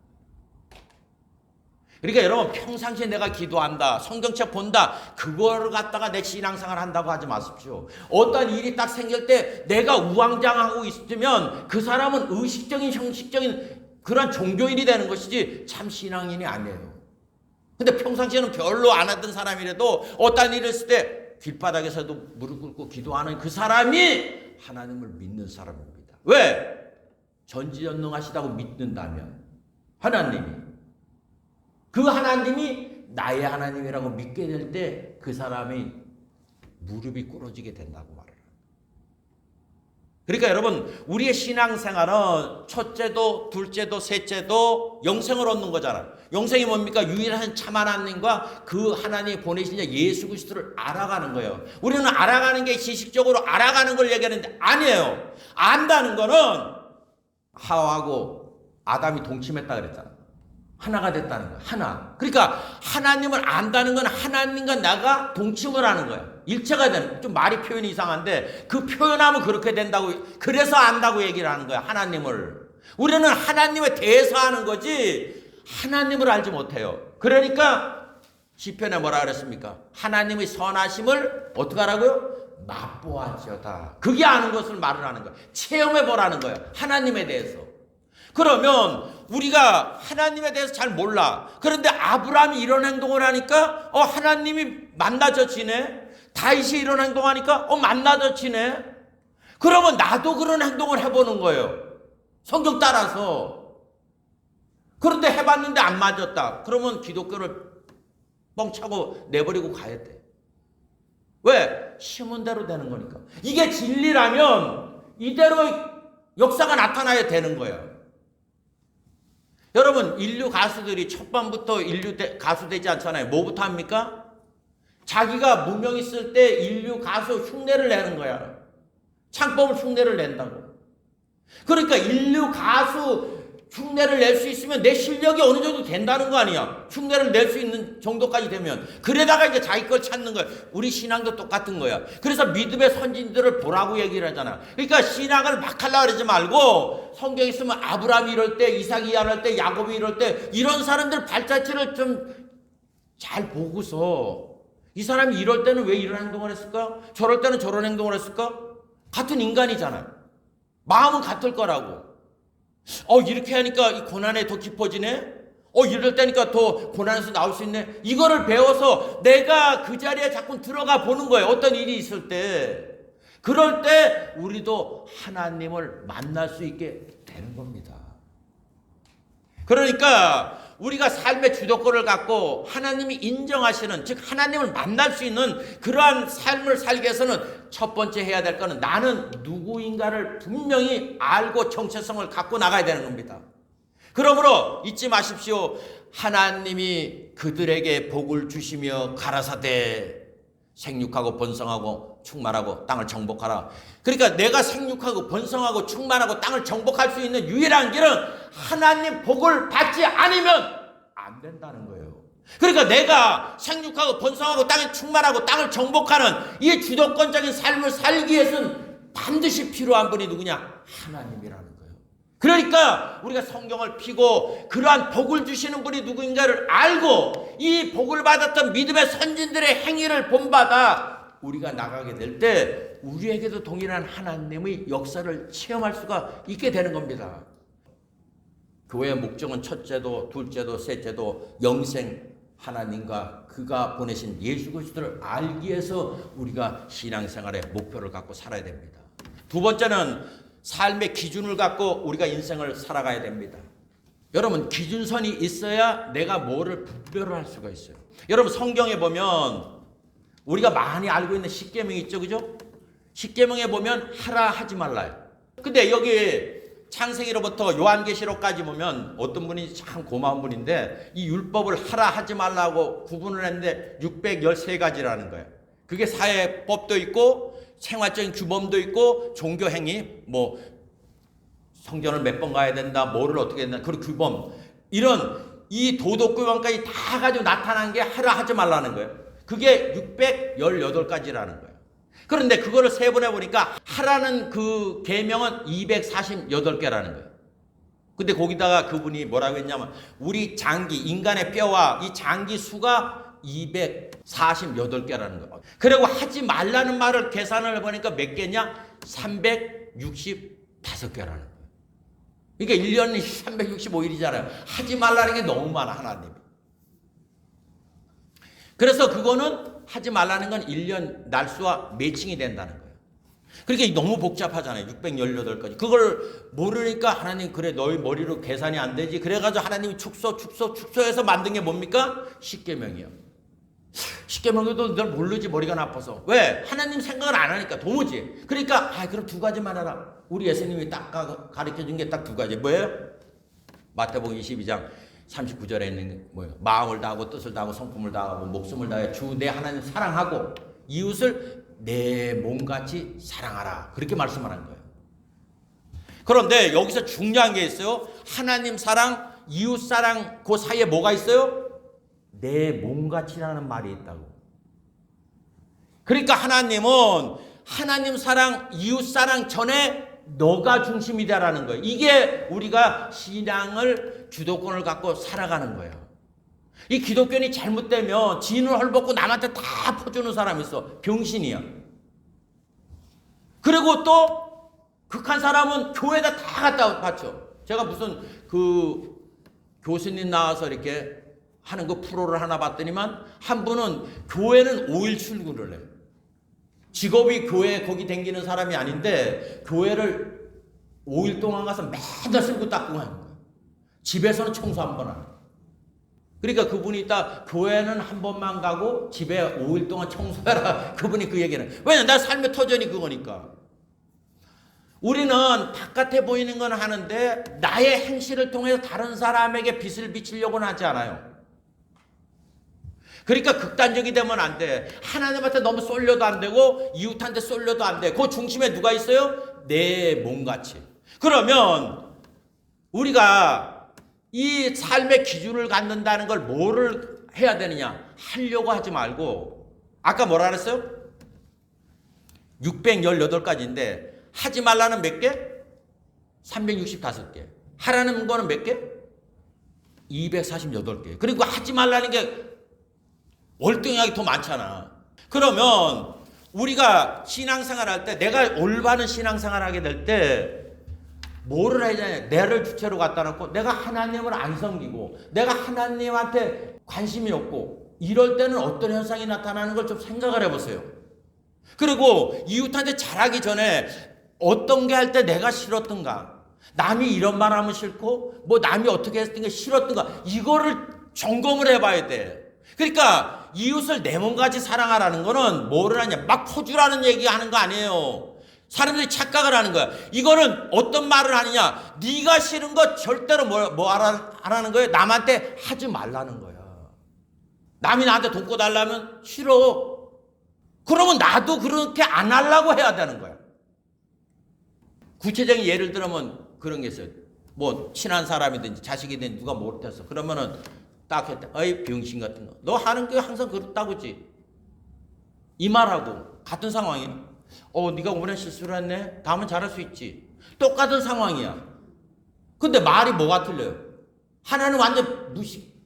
그러니까 여러분, 평상시에 내가 기도한다, 성경책 본다, 그거를 갖다가 내 신앙생활 한다고 하지 마십시오. 어떤 일이 딱 생길 때 내가 우왕좌왕하고 있으면 그 사람은 의식적인, 형식적인 그런 종교인이 되는 것이지 참 신앙인이 아니에요. 근데 평상시에는 별로 안 하던 사람이라도 어떤 일을 했을 때 길바닥에서도 무릎 꿇고 기도하는 그 사람이 하나님을 믿는 사람입니다. 왜? 전지전능하시다고 믿는다면 하나님이, 그 하나님이 나의 하나님이라고 믿게 될 때 그 사람이 무릎이 꿇어지게 된다고 말해요. 그러니까 여러분, 우리의 신앙생활은 첫째도 둘째도 셋째도 영생을 얻는 거잖아요. 영생이 뭡니까? 유일한 참 하나님과 그 하나님이 보내신 예수 그리스도를 알아가는 거예요. 우리는 알아가는 게 지식적으로 알아가는 걸 얘기하는데 아니에요. 안다는 거는 하와하고 아담이 동침했다 그랬잖아요. 하나가 됐다는 거예요. 하나. 그러니까 하나님을 안다는 건 하나님과 나가 동침을 하는 거예요. 일체가 되는, 좀 말이 표현이 이상한데 그 표현하면 그렇게 된다고, 그래서 안다고 얘기를 하는 거예요. 하나님을. 우리는 하나님에 대해서 아는 거지 하나님을 알지 못해요. 그러니까 시편에 뭐라 그랬습니까? 하나님의 선하심을 어떻게 하라고요? 맛보았지어다. 그게 아는 것을 말을 하는 거예요. 체험해 보라는 거예요. 하나님에 대해서. 그러면 우리가 하나님에 대해서 잘 몰라. 그런데 아브라함이 이런 행동을 하니까 하나님이 만나져 지내. 다윗이 이런 행동하니까 만나져 지내. 그러면 나도 그런 행동을 해보는 거예요. 성경 따라서. 그런데 해봤는데 안 맞았다. 그러면 기독교를 뻥차고 내버리고 가야 돼. 왜? 심은 대로 되는 거니까. 이게 진리라면 이대로 역사가 나타나야 되는 거예요. 여러분, 인류 가수들이 첫밤부터 가수 되지 않잖아요. 뭐부터 합니까? 자기가 무명 있을 때 인류 가수 흉내를 내는 거야. 창법을 흉내를 낸다고. 그러니까 인류 가수 흉내를 낼 수 있으면 내 실력이 어느 정도 된다는 거 아니야. 흉내를 낼 수 있는 정도까지 되면. 그러다가 이제 자기 걸 찾는 거야. 우리 신앙도 똑같은 거야. 그래서 믿음의 선진들을 보라고 얘기를 하잖아. 그러니까 신앙을 막 하려고 그러지 말고 성경에 있으면 아브라함이 이럴 때, 이삭이 이럴 때, 야곱이 이럴 때 이런 사람들 발자취를 좀 잘 보고서 이 사람이 이럴 때는 왜 이런 행동을 했을까? 저럴 때는 저런 행동을 했을까? 같은 인간이잖아요. 마음은 같을 거라고. 이렇게 하니까 이 고난에 더 깊어지네? 이럴 때니까 더 고난에서 나올 수 있네? 이거를 배워서 내가 그 자리에 자꾸 들어가 보는 거예요. 어떤 일이 있을 때. 그럴 때 우리도 하나님을 만날 수 있게 되는 겁니다. 그러니까 우리가 삶의 주도권을 갖고 하나님이 인정하시는, 즉 하나님을 만날 수 있는 그러한 삶을 살기 위해서는 첫 번째 해야 될 거는 나는 누구인가를 분명히 알고 정체성을 갖고 나가야 되는 겁니다. 그러므로 잊지 마십시오. 하나님이 그들에게 복을 주시며 가라사대 생육하고 번성하고 충만하고 땅을 정복하라. 그러니까 내가 생육하고 번성하고 충만하고 땅을 정복할 수 있는 유일한 길은 하나님 복을 받지 않으면 안 된다는 거예요. 그러니까 내가 생육하고 번성하고 땅에 충만하고 땅을 정복하는 이 주도권적인 삶을 살기 위해서는 반드시 필요한 분이 누구냐? 하나님이라는 거예요. 그러니까 우리가 성경을 피고 그러한 복을 주시는 분이 누구인가를 알고 이 복을 받았던 믿음의 선진들의 행위를 본받아 우리가 나가게 될 때 우리에게도 동일한 하나님의 역사를 체험할 수가 있게 되는 겁니다. 교회의 목적은 첫째도 둘째도 셋째도 영생 하나님과 그가 보내신 예수 그리스도를 알기 위해서 우리가 신앙생활의 목표를 갖고 살아야 됩니다. 두 번째는 삶의 기준을 갖고 우리가 인생을 살아가야 됩니다. 여러분, 기준선이 있어야 내가 뭐를 분별을 할 수가 있어요. 여러분, 성경에 보면 우리가 많이 알고 있는 십계명이 있죠, 그죠? 십계명에 보면 하라 하지 말라요. 근데 여기 창세기로부터 요한계시록까지 보면 어떤 분이 참 고마운 분인데 이 율법을 하라 하지 말라고 구분을 했는데 613가지라는 거예요. 그게 사회법도 있고 생활적인 규범도 있고 종교행위, 뭐 성전을 몇 번 가야 된다, 뭐를 어떻게 된다, 그리고 규범, 이런 이 도덕교만까지 다 가지고 나타난 게 하라 하지 말라는 거예요. 그게 618가지라는 거예요. 그런데 그거를 세분해 보니까 하라는 그 계명은 248개라는 거예요. 근데 거기다가 그분이 뭐라고 했냐면 우리 장기, 인간의 뼈와 이 장기 수가 248개라는 거예요. 그리고 하지 말라는 말을 계산을 해보니까 몇 개냐? 365개라는 거예요. 그러니까 1년이 365일이잖아요. 하지 말라는 게 너무 많아, 하나님. 그래서 그거는 하지 말라는 건 1년 날수와 매칭이 된다는 거예요. 그러니까 너무 복잡하잖아요. 618가지. 그걸 모르니까 하나님 그래 너희 머리로 계산이 안 되지. 그래가지고 하나님이 축소해서 만든 게 뭡니까? 십계명이요. 십계명도 널 모르지 머리가 나빠서. 왜? 하나님 생각을 안 하니까 도무지. 그러니까 그럼 2가지만 해라. 우리 예수님이 딱 가르쳐준 게 딱 2가지. 뭐예요? 마태복음 22장 39절에 있는 게 뭐예요? 마음을 다하고 뜻을 다하고 성품을 다하고 목숨을 다해 주 내 하나님 사랑하고 이웃을 내 몸같이 사랑하라. 그렇게 말씀하는 거예요. 그런데 여기서 중요한 게 있어요. 하나님 사랑, 이웃 사랑 그 사이에 뭐가 있어요? 내 몸같이라는 말이 있다고. 그러니까 하나님은 하나님 사랑, 이웃 사랑 전에 너가 중심이 되라는 거예요. 이게 우리가 신앙을 주도권을 갖고 살아가는 거예요. 이 기독교는 잘못되면 진을 헐벗고 남한테 다 퍼주는 사람이 있어. 병신이야. 그리고 또 극한 사람은 교회에다 다 갖다 바쳐. 제가 무슨 그 교수님 나와서 이렇게 하는 거 프로를 하나 봤더니만 한 분은 교회는 5일 출근을 해. 직업이 교회 거기 댕기는 사람이 아닌데 교회를 5일 동안 가서 맨날 쓸고 닦고 하는 거야. 집에서는 청소 한 번 하고. 그러니까 그분이 딱 교회는 한 번만 가고 집에 5일 동안 청소해라. 그분이 그 얘기는. 왜냐? 나 삶의 터전이 그거니까. 우리는 바깥에 보이는 건 하는데 나의 행실을 통해서 다른 사람에게 빛을 비치려고는 하지 않아요. 그러니까 극단적이 되면 안 돼. 하나님한테 너무 쏠려도 안 되고 이웃한테 쏠려도 안 돼. 그 중심에 누가 있어요? 내 몸같이. 그러면 우리가 이 삶의 기준을 갖는다는 걸 뭐를 해야 되느냐? 하려고 하지 말고 아까 뭐라 그랬어요? 618가지인데 하지 말라는 몇 개? 365개. 하라는 거는 몇 개? 248개. 그리고 하지 말라는 게 월등하게 더 많잖아. 그러면 우리가 신앙생활 할 때 내가 올바른 신앙생활 하게 될 때 뭐를 해야 되냐? 내를 주체로 갖다 놓고 내가 하나님을 안 섬기고 내가 하나님한테 관심이 없고 이럴 때는 어떤 현상이 나타나는 걸 좀 생각을 해보세요. 그리고 이웃한테 잘하기 전에 어떤 게 할 때 내가 싫었던가, 남이 이런 말 하면 싫고 뭐 남이 어떻게 했던 게 싫었던가, 이거를 점검을 해봐야 돼. 그러니까 이웃을 내 몸같이 사랑하라는 거는 뭐를 하냐, 막 퍼주라는 얘기하는 거 아니에요. 사람들이 착각을 하는 거야. 이거는 어떤 말을 하느냐, 네가 싫은 거 절대로 뭐 하라는 거예요? 남한테 하지 말라는 거야. 남이 나한테 돈 꿔달라면 싫어. 그러면 나도 그렇게 안 하려고 해야 되는 거야. 구체적인 예를 들면 그런 게 있어요. 뭐 친한 사람이든지 자식이든지 누가 못했어. 그러면은 딱 했다. 어이 병신 같은 거. 너 하는 게 항상 그렇다고지. 이 말하고 같은 상황이야. 네가 이번에 실수를 했네. 다음은 잘할 수 있지. 똑같은 상황이야. 근데 말이 뭐가 틀려요? 하나는 완전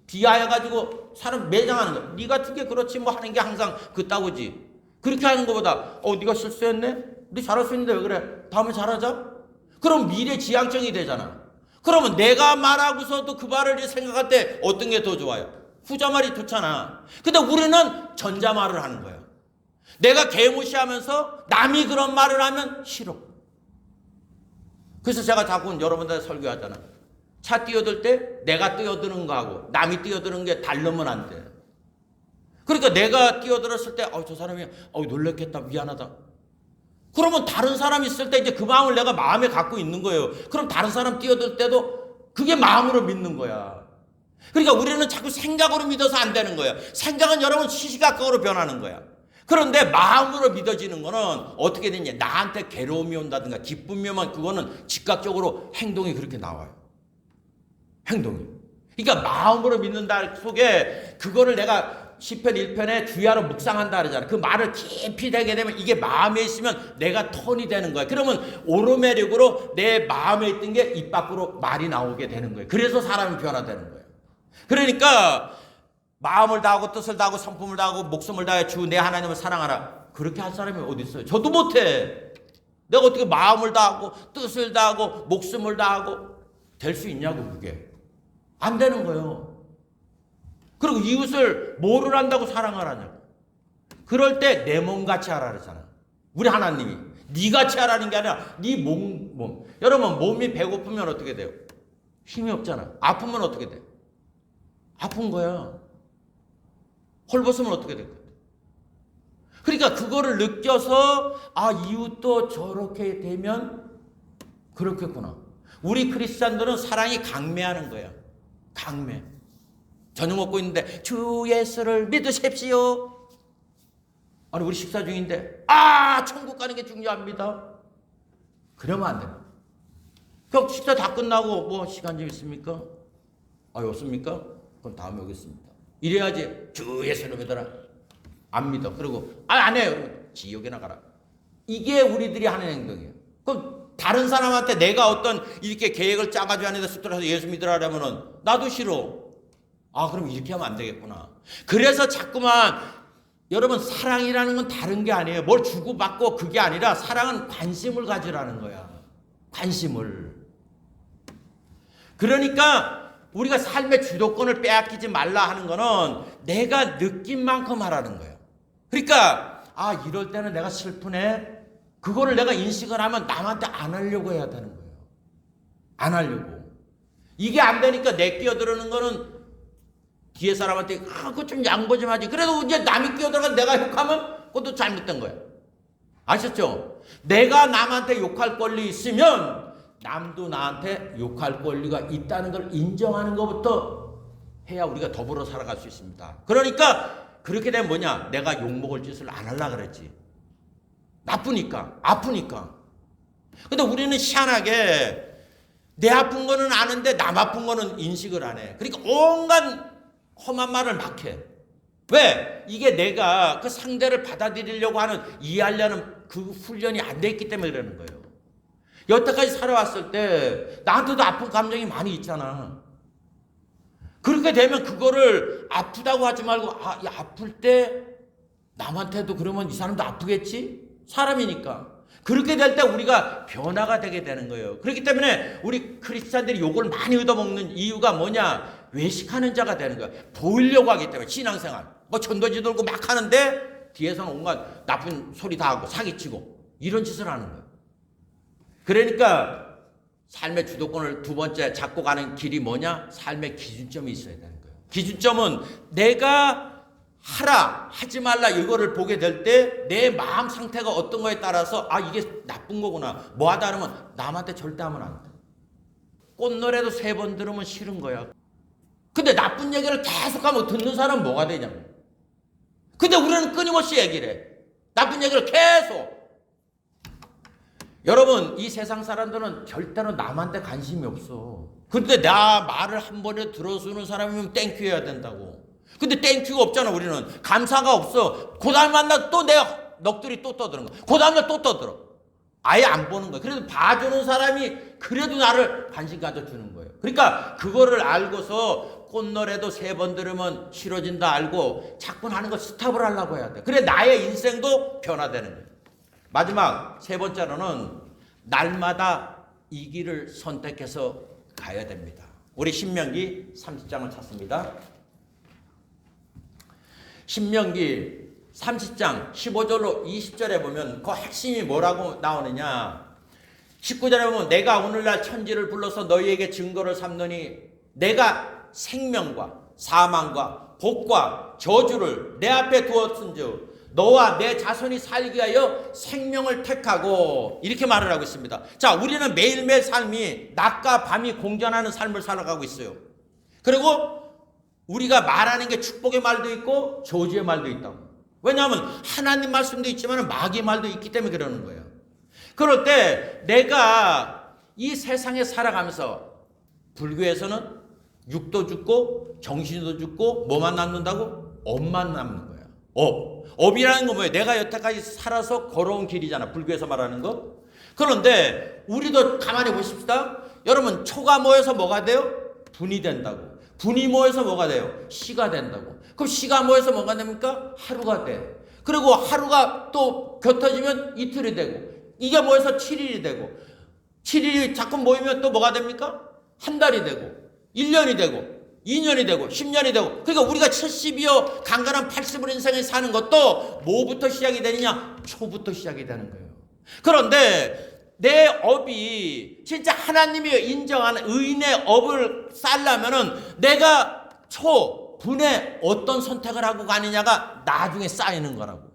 비하해가지고 사람 매장하는 거야. 네 같은 게 그렇지 뭐 하는 게 항상 그따구지. 그렇게 하는 것보다 네가 실수했네? 네 잘할 수 있는데 왜 그래? 다음에 잘하자? 그럼 미래지향적이 되잖아. 그러면 내가 말하고서도 그 말을 생각할 때 어떤 게 더 좋아요? 후자 말이 좋잖아. 근데 우리는 전자 말을 하는 거야. 내가 개무시하면서 남이 그런 말을 하면 싫어. 그래서 제가 자꾸 여러분들 설교하잖아. 차 뛰어들 때 내가 뛰어드는 거하고 남이 뛰어드는 게 다르면 안 돼. 그러니까 내가 뛰어들었을 때 저 사람이 놀랬겠다, 미안하다. 그러면 다른 사람이 있을 때 이제 그 마음을 내가 마음에 갖고 있는 거예요. 그럼 다른 사람 뛰어들 때도 그게 마음으로 믿는 거야. 그러니까 우리는 자꾸 생각으로 믿어서 안 되는 거야. 생각은 여러분 시시각각으로 변하는 거야. 그런데 마음으로 믿어지는 거는 어떻게 되냐, 나한테 괴로움이 온다든가 기쁨이 오면 그거는 즉각적으로 행동이 그렇게 나와요. 행동이. 그러니까 마음으로 믿는다 속에 그거를 내가 시편 1편에 주야로 묵상한다 그러잖아. 그 말을 깊이 되게 되면 이게 마음에 있으면 내가 턴이 되는 거야. 그러면 오르메력으로 내 마음에 있던 게 입 밖으로 말이 나오게 되는 거예요. 그래서 사람이 변화되는 거예요. 그러니까 마음을 다하고 뜻을 다하고 성품을 다하고 목숨을 다해 주 내 하나님을 사랑하라. 그렇게 할 사람이 어디 있어요? 저도 못해. 내가 어떻게 마음을 다하고 뜻을 다하고 목숨을 다하고 될 수 있냐고. 그게 안 되는 거예요. 그리고 이웃을 뭐를 한다고 사랑하라냐고. 그럴 때 내 몸같이 하라 그러잖아. 우리 하나님이 네같이 하라는 게 아니라 네 몸. 여러분 몸이 배고프면 어떻게 돼요? 힘이 없잖아. 아프면 어떻게 돼? 아픈 거야. 헐벗으면 어떻게 될까? 그러니까 그거를 느껴서 아 이웃도 저렇게 되면 그렇겠구나. 우리 크리스찬들은 사랑이 강매하는 거야. 강매. 저녁 먹고 있는데 주 예수를 믿으십시오. 아니 우리 식사 중인데 천국 가는 게 중요합니다. 그러면 안 돼요. 그럼 식사 다 끝나고 뭐 시간 좀 있습니까? 없습니까? 그럼 다음에 오겠습니다. 이래야지. 주 예수를 믿어라. 안 믿어. 그리고 안 해요. 그러면 지옥에 나가라. 이게 우리들이 하는 행동이에요. 그럼 다른 사람한테 내가 어떤 이렇게 계획을 짜가지고 하는데 숫들어서 예수 믿으라 하면은 나도 싫어. 그럼 이렇게 하면 안 되겠구나. 그래서 자꾸만 여러분 사랑이라는 건 다른 게 아니에요. 뭘 주고받고 그게 아니라 사랑은 관심을 가지라는 거야. 관심을. 그러니까 우리가 삶의 주도권을 빼앗기지 말라 하는 거는 내가 느낀 만큼 하라는 거예요. 그러니까 이럴 때는 내가 슬프네. 그거를 내가 인식을 하면 남한테 안 하려고 해야 되는 거예요. 안 하려고. 이게 안 되니까 내 끼어들는 거는 뒤에 사람한테 그거 좀 양보 좀 하지. 그래도 이제 남이 끼어들어가 내가 욕하면 그것도 잘못된 거예요. 아셨죠? 내가 남한테 욕할 권리 있으면 남도 나한테 욕할 권리가 있다는 걸 인정하는 것부터 해야 우리가 더불어 살아갈 수 있습니다. 그러니까 그렇게 되면 뭐냐? 내가 욕먹을 짓을 안 하려고 그랬지. 나쁘니까. 아프니까. 근데 우리는 희한하게 내 아픈 거는 아는데 남 아픈 거는 인식을 안 해. 그러니까 온갖 험한 말을 막 해. 왜? 이게 내가 그 상대를 받아들이려고 하는 이해하려는 그 훈련이 안 돼 있기 때문에 그러는 거예요. 여태까지 살아왔을 때 나한테도 아픈 감정이 많이 있잖아. 그렇게 되면 그거를 아프다고 하지 말고 아플 때 남한테도 그러면 이 사람도 아프겠지? 사람이니까. 그렇게 될 때 우리가 변화가 되게 되는 거예요. 그렇기 때문에 우리 크리스찬들이 욕을 많이 얻어먹는 이유가 뭐냐? 외식하는 자가 되는 거야. 보이려고 하기 때문에. 신앙생활 뭐 천도지 돌고 막 하는데 뒤에서는 온갖 나쁜 소리 다 하고 사기치고 이런 짓을 하는 거예요. 그러니까 삶의 주도권을 두 번째 잡고 가는 길이 뭐냐? 삶의 기준점이 있어야 되는 거예요. 기준점은 내가 하지 말라 이거를 보게 될 때 내 마음 상태가 어떤 거에 따라서 이게 나쁜 거구나. 뭐 하다 그러면 남한테 절대 하면 안 돼. 꽃노래도 3번 들으면 싫은 거야. 근데 나쁜 얘기를 계속하면 듣는 사람은 뭐가 되냐고. 근데 우리는 끊임없이 얘기를 해. 나쁜 얘기를 계속. 여러분 이 세상 사람들은 절대로 남한테 관심이 없어. 근데 나 말을 한 번에 들어주는 사람이면 땡큐 해야 된다고. 근데 땡큐가 없잖아. 우리는 감사가 없어. 그 다음 만나 또 내가 넋두리 또 떠드는 거야. 그 다음날 또 떠들어. 아예 안 보는 거야. 그래도 봐주는 사람이 그래도 나를 관심 가져주는 거예요. 그러니까 그거를 알고서 꽃노래도 3번 들으면 싫어진다 알고 자꾸 하는 거 스탑을 하려고 해야 돼. 그래 나의 인생도 변화되는 거예요. 마지막 3번째로는 날마다 이 길을 선택해서 가야 됩니다. 우리 신명기 30장을 찾습니다. 신명기 30장 15절로 20절에 보면 그 핵심이 뭐라고 나오느냐. 19절에 보면 내가 오늘날 천지를 불러서 너희에게 증거를 삼느니 내가 생명과 사망과 복과 저주를 내 앞에 두었은즉 너와 내 자손이 살기 위하여 생명을 택하고 이렇게 말을 하고 있습니다. 자, 우리는 매일매일 삶이 낮과 밤이 공존하는 삶을 살아가고 있어요. 그리고 우리가 말하는 게 축복의 말도 있고 저주의 말도 있다고. 왜냐하면 하나님 말씀도 있지만 마귀의 말도 있기 때문에 그러는 거예요. 그럴 때 내가 이 세상에 살아가면서 불교에서는 육도 죽고 정신도 죽고 뭐만 남는다고? 업만 남는 거야. 업이라는 건 뭐예요? 내가 여태까지 살아서 걸어온 길이잖아. 불교에서 말하는 거. 그런데 우리도 가만히 보십시다. 여러분, 초가 모여서 뭐가 돼요? 분이 된다고. 분이 모여서 뭐가 돼요? 시가 된다고. 그럼 시가 모여서 뭐가 됩니까? 하루가 돼. 그리고 하루가 또 겹쳐지면 이틀이 되고, 이게 모여서 7일이 되고, 7일이 자꾸 모이면 또 뭐가 됩니까? 한 달이 되고, 1년이 되고, 2년이 되고, 10년이 되고. 그러니까 우리가 70이요 강간한 80을 인생에 사는 것도 뭐부터 시작이 되느냐? 초부터 시작이 되는 거예요. 그런데 내 업이 진짜 하나님이 인정하는 의인의 업을 쌓으려면은 내가 분에 어떤 선택을 하고 가느냐가 나중에 쌓이는 거라고.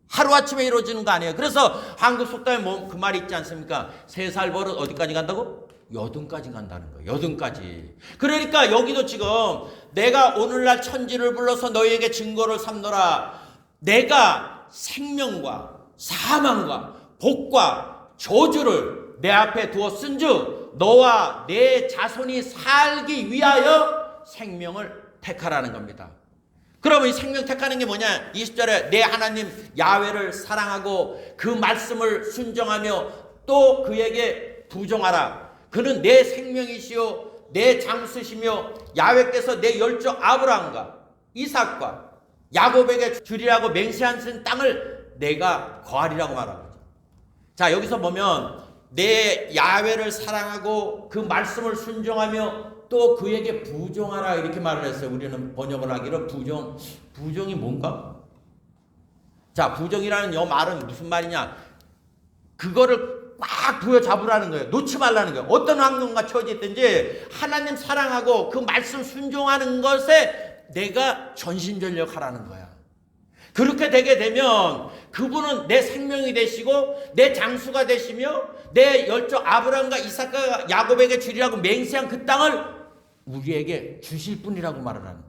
하루아침에 이루어지는 거 아니에요. 그래서 한국 속담에 그 말이 있지 않습니까? 3살 버릇 어디까지 간다고? 여든까지 간다는 거예요. 여든까지. 그러니까 여기도 지금 내가 오늘날 천지를 불러서 너희에게 증거를 삼노라. 내가 생명과 사망과 복과 저주를 내 앞에 두어 쓴즉 너와 내 자손이 살기 위하여 생명을 택하라는 겁니다. 그러면 이 생명 택하는 게 뭐냐? 20절에 내 하나님 야훼를 사랑하고 그 말씀을 순종하며 또 그에게 부종하라. 그는 내 생명이시요 내 장수시며 야훼께서 내 열조 아브라함과 이삭과 야곱에게 주리라고 맹세한 땅을 내가 거하리라고 말합니다. 자, 여기서 보면 내 야훼를 사랑하고 그 말씀을 순종하며 또 그에게 부종하라 이렇게 말을 했어요. 우리는 번역을 하기로 부종이 뭔가? 자, 부종이라는 이 말은 무슨 말이냐? 그거를 꽉 부여잡으라는 거예요. 놓지 말라는 거예요. 어떤 환경과 처지에 있든지 하나님 사랑하고 그 말씀 순종하는 것에 내가 전심전력하라는 거야. 그렇게 되게 되면 그분은 내 생명이 되시고 내 장수가 되시며 내 열조 아브라함과 이삭과 야곱에게 주리라고 맹세한 그 땅을 우리에게 주실 분이라고 말을 하는 거예요.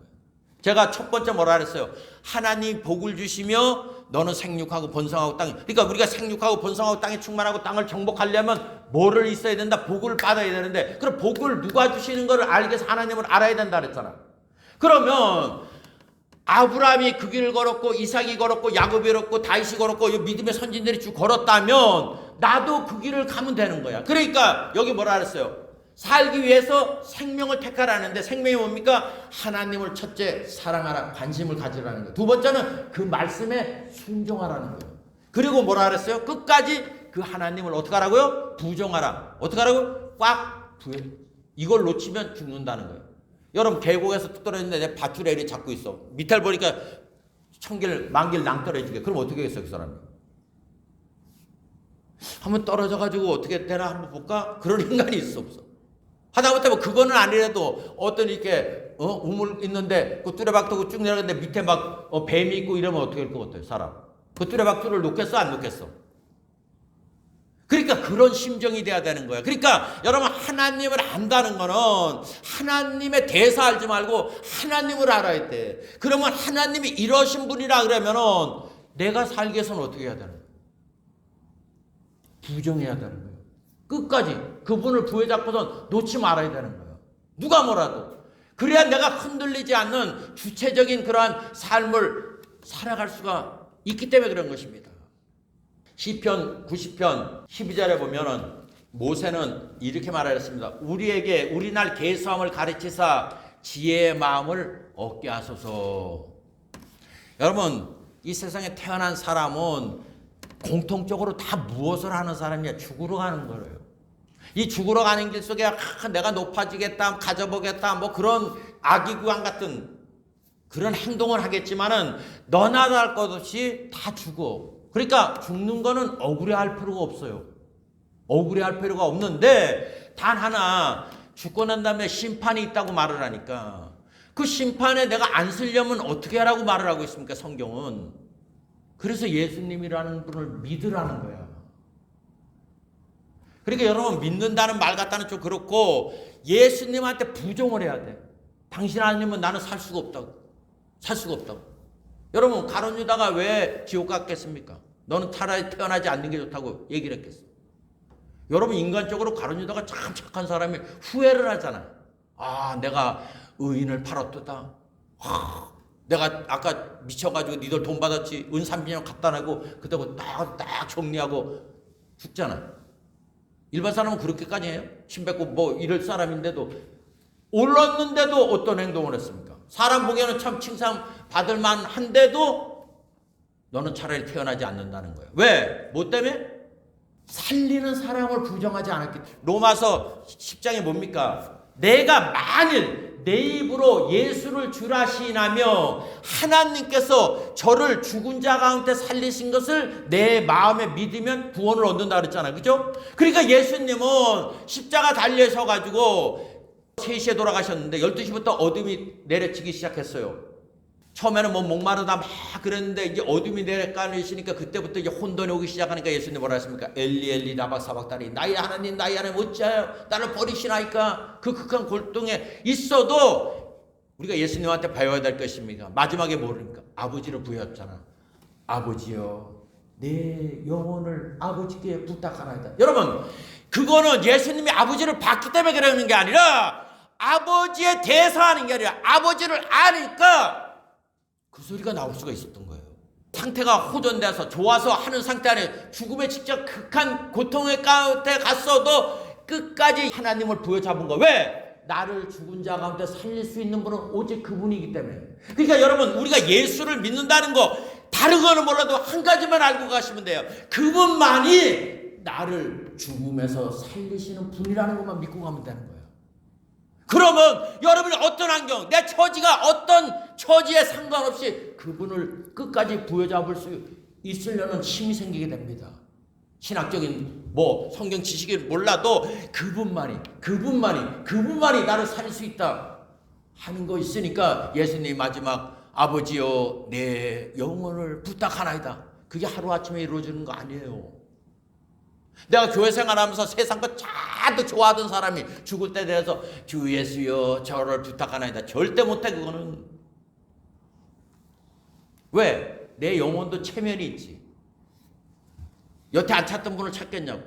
제가 첫 번째 뭐라 그랬어요? 하나님 복을 주시며 너는 생육하고 번성하고 땅에. 그러니까 우리가 생육하고 번성하고 땅에 충만하고 땅을 정복하려면 뭐를 있어야 된다? 복을 받아야 되는데, 그럼 복을 누가 주시는 것을 알기 위해서 하나님을 알아야 된다 그랬잖아. 그러면 아브라함이 그 길을 걸었고 이삭이 걸었고 야곱이 걸었고 다윗이 걸었고 믿음의 선진들이 쭉 걸었다면 나도 그 길을 가면 되는 거야. 그러니까 여기 뭐라 그랬어요? 살기 위해서 생명을 택하라는데 생명이 뭡니까? 하나님을 첫째 사랑하라, 관심을 가지라는 거예요. 두 번째는 그 말씀에 순종하라는 거예요. 그리고 뭐라 그랬어요? 끝까지 그 하나님을 어떻게 하라고요? 부정하라. 어떻게 하라고요? 꽉 부여. 이걸 놓치면 죽는다는 거예요. 여러분 계곡에서 뚝 떨어졌는데 내 밧줄에 이렇게 잡고 있어. 밑을 보니까 천길 만길 낭떠러지게. 그럼 어떻게 하겠어 그 사람이? 한번 떨어져가지고 어떻게 되나 한번 볼까? 그런 인간이 있어 없어? 하다못해 뭐 그거는 아니라도 어떤 이렇게 우물 있는데 그 뚜레박터고 쭉 내려가는데 밑에 막 뱀이 있고 이러면 어떻게 할 것 같아요 사람? 그 뚜레박터를 놓겠어 안 놓겠어? 그러니까 그런 심정이 돼야 되는 거예요. 그러니까 여러분 하나님을 안다는 거는 하나님의 대사 알지 말고 하나님을 알아야 돼. 그러면 하나님이 이러신 분이라 그러면은 내가 살기 위해서는 어떻게 해야 되는 거예요? 부정해야 되는 거예요. 끝까지 그분을 부여잡고선 놓지 말아야 되는 거예요. 누가 뭐라도. 그래야 내가 흔들리지 않는 주체적인 그러한 삶을 살아갈 수가 있기 때문에 그런 것입니다. 시편 90편 12절에 보면은 모세는 이렇게 말하였습니다. 우리에게 우리날 계수함을 가르치사 지혜의 마음을 얻게 하소서. 여러분 이 세상에 태어난 사람은 공통적으로 다 무엇을 하는 사람이야? 죽으러 가는 거예요. 이 죽으러 가는 길 속에 내가 높아지겠다, 가져보겠다, 뭐 그런 악의구한 같은 그런 행동을 하겠지만은 너나 할 것 없이 다 죽어. 그러니까 죽는 거는 억울해할 필요가 없어요. 억울해할 필요가 없는데 단 하나 죽고 난 다음에 심판이 있다고 말을 하니까 그 심판에 내가 안 쓰려면 어떻게 하라고 말을 하고 있습니까? 성경은. 그래서 예수님이라는 분을 믿으라는 거야. 그러니까 여러분 믿는다는 말 같다는 좀 그렇고 예수님한테 부정을 해야 돼. 당신 아니면 나는 살 수가 없다고. 살 수가 없다고. 여러분 가룟 유다가 왜 지옥 갔겠습니까? 너는 차라리 태어나지 않는 게 좋다고 얘기를 했겠어. 여러분 인간적으로 가룟 유다가 참 착한 사람이 후회를 하잖아. 아 내가 의인을 팔았도다. 내가 아까 미쳐가지고 니들 돈 받았지. 은 30년 갖다 내고 그다고 딱 정리하고 죽잖아. 일반 사람은 그렇게까지 해요? 침 뱉고 뭐 이럴 사람인데도, 올랐는데도 어떤 행동을 했습니까? 사람 보기에는 참 칭찬받을 만한데도 너는 차라리 태어나지 않는다는 거예요. 왜? 뭐 때문에? 살리는 사람을 부정하지 않았기 때문에. 로마서 10장이 뭡니까? 내가 만일 내 입으로 예수를 주라 시인하며 하나님께서 저를 죽은 자 가운데 살리신 것을 내 마음에 믿으면 구원을 얻는다 그랬잖아요. 그죠? 그러니까 예수님은 십자가 달려서가지고 3시에 돌아가셨는데 12시부터 어둠이 내려치기 시작했어요. 처음에는 뭐 목마르다 막 그랬는데 이제 어둠이 내려가시니까 그때부터 이제 혼돈이 오기 시작하니까 예수님 뭐라 했습니까? 엘리 엘리 라박 사박다니, 나의 하나님 어찌하여 나를 버리시나이까. 그 극한 골동에 있어도 우리가 예수님한테 배워야 될 것입니다. 마지막에 모르니까 아버지를 구했잖아. 아버지여 내 영혼을 아버지께 부탁하나이다. 여러분, 그거는 예수님이 아버지를 봤기 때문에 그러는 게 아니라 아버지의 대사하는 게 아니라 아버지를 아니까 그 소리가 나올 수가 있었던 거예요. 상태가 호전돼서 좋아서 하는 상태 안에 죽음의 직접 극한 고통의 가운데 갔어도 끝까지 하나님을 부여잡은 거예요. 왜? 나를 죽은 자 가운데 살릴 수 있는 분은 오직 그분이기 때문에. 그러니까 여러분, 우리가 예수를 믿는다는 거 다른 거는 몰라도 한 가지만 알고 가시면 돼요. 그분만이 나를 죽음에서 살리시는 분이라는 것만 믿고 가면 되는 거예요. 그러면 여러분이 어떤 환경, 내 처지가 어떤 처지에 상관없이 그분을 끝까지 부여잡을 수 있으려는 힘이 생기게 됩니다. 신학적인 뭐 성경 지식이 몰라도 그분만이 나를 살릴 수 있다 하는 거 있으니까 예수님이 마지막 아버지여 내 영혼을 부탁하나이다. 그게 하루아침에 이루어지는 거 아니에요. 내가 교회 생활하면서 세상 거 잔뜩 좋아하던 사람이 죽을 때 돼서 주 예수여 저를 부탁하나이다. 절대 못해. 그거는. 왜? 내 영혼도 체면이 있지. 여태 안 찾던 분을 찾겠냐고.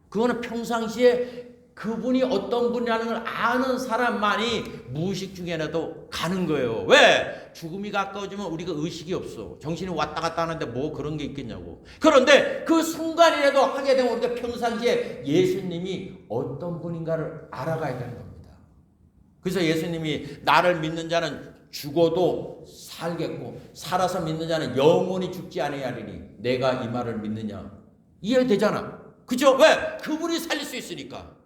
그거는 평상시에 그분이 어떤 분이라는 걸 아는 사람만이 무의식 중에라도 가는 거예요. 왜? 죽음이 가까워지면 우리가 의식이 없어. 정신이 왔다 갔다 하는데 뭐 그런 게 있겠냐고. 그런데 그 순간이라도 하게 되면 우리가 평상시에 예수님이 어떤 분인가를 알아가야 되는 겁니다. 그래서 예수님이 나를 믿는 자는 죽어도 살겠고 살아서 믿는 자는 영원히 죽지 아니하리니 내가 이 말을 믿느냐. 이해되잖아. 그죠? 왜? 그분이 살릴 수 있으니까.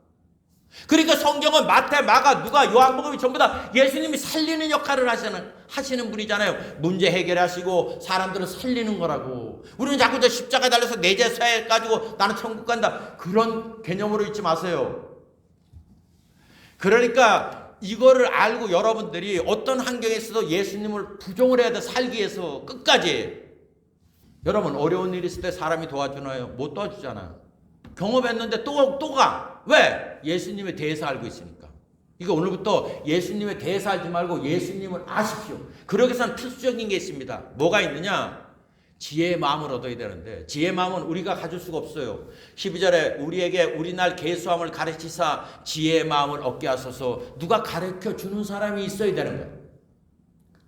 그러니까 성경은 마태, 마가, 누가, 요한복음이 전부 다 예수님이 살리는 역할을 하시는 분이잖아요. 문제 해결하시고 사람들을 살리는 거라고. 우리는 자꾸 저 십자가에 달려서 내재사해 가지고 나는 천국 간다. 그런 개념으로 있지 마세요. 그러니까 이거를 알고 여러분들이 어떤 환경에 있어도 예수님을 부정을 해야 돼. 살기 위해서 끝까지. 여러분, 어려운 일 있을 때 사람이 도와주나요? 못 도와주잖아요. 경험했는데 또 가. 왜? 예수님의 대사 알고 있으니까. 이거 오늘부터 예수님의 대사 알지 말고 예수님을 아십시오. 그러기 위해서는 필수적인 게 있습니다. 뭐가 있느냐? 지혜의 마음을 얻어야 되는데 지혜의 마음은 우리가 가질 수가 없어요. 12절에 우리에게 우리날 계수함을 가르치사 지혜의 마음을 얻게 하소서. 누가 가르쳐주는 사람이 있어야 되는 거예요.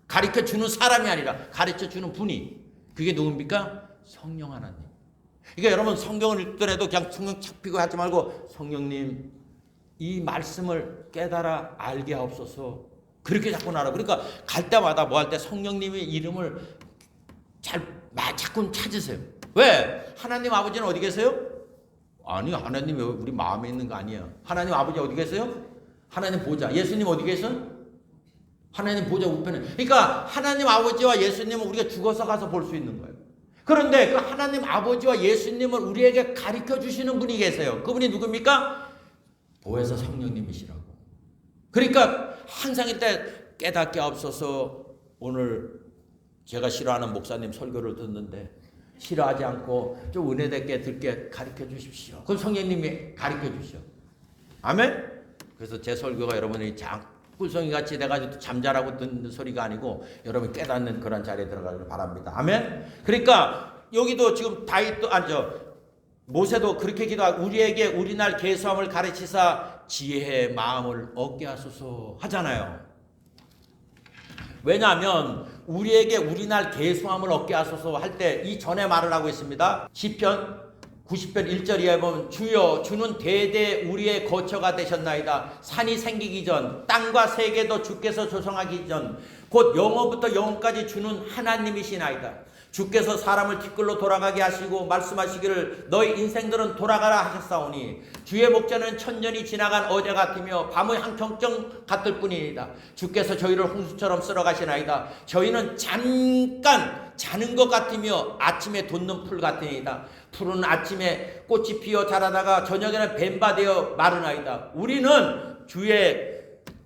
가르쳐주는 사람이 아니라 가르쳐주는 분이. 그게 누굽니까? 성령 하나님. 그러니까 여러분 성경을 읽더라도 그냥 성경 찾피고 하지 말고 성령님 이 말씀을 깨달아 알게 하옵소서. 그렇게 자꾸 나라. 그러니까 갈 때마다 뭐 할 때 성령님의 이름을 자꾸 찾으세요. 왜? 하나님 아버지는 어디 계세요? 아니 하나님이 우리 마음에 있는 거 아니야. 하나님 아버지 어디 계세요? 하나님 보좌. 예수님 어디 계세요? 하나님 보좌 우편에. 그러니까 하나님 아버지와 예수님은 우리가 죽어서 가서 볼 수 있는 거예요. 그런데 그 하나님 아버지와 예수님을 우리에게 가르쳐 주시는 분이 계세요. 그분이 누굽니까? 보혜사 성령님이시라고. 그러니까 항상 이때 깨닫게 없어서 오늘 제가 싫어하는 목사님 설교를 듣는데 싫어하지 않고 좀 은혜되게 듣게 가르쳐 주십시오. 그럼 성령님이 가르쳐 주시오. 아멘? 그래서 제 설교가 여러분이 꿀송이 같이 돼가지고 잠자라고 듣는 소리가 아니고 여러분 깨닫는 그런 자리에 들어가기를 바랍니다. 아멘. 그러니까 여기도 지금 다윗도 모세도 그렇게 기도하고 우리에게 우리날 계수함을 가르치사 지혜의 마음을 얻게 하소서 하잖아요. 왜냐하면 우리에게 우리날 계수함을 얻게 하소서 할 때 이 전에 말을 하고 있습니다. 시편 90편 1절에 보면 주여 주는 대대 우리의 거처가 되셨나이다. 산이 생기기 전 땅과 세계도 주께서 조성하기 전 곧 영원부터 영원까지 주는 하나님이시나이다. 주께서 사람을 뒷글로 돌아가게 하시고 말씀하시기를 너희 인생들은 돌아가라 하셨사오니 주의 목전은 천년이 지나간 어제 같으며 밤의 한 경정 같을 뿐이니이다. 주께서 저희를 홍수처럼 쓸어가시나이다. 저희는 잠깐 자는 것 같으며 아침에 돋는 풀 같으니이다. 풀은 아침에 꽃이 피어 자라다가 저녁에는 뱀바되어 마르나이다. 우리는 주의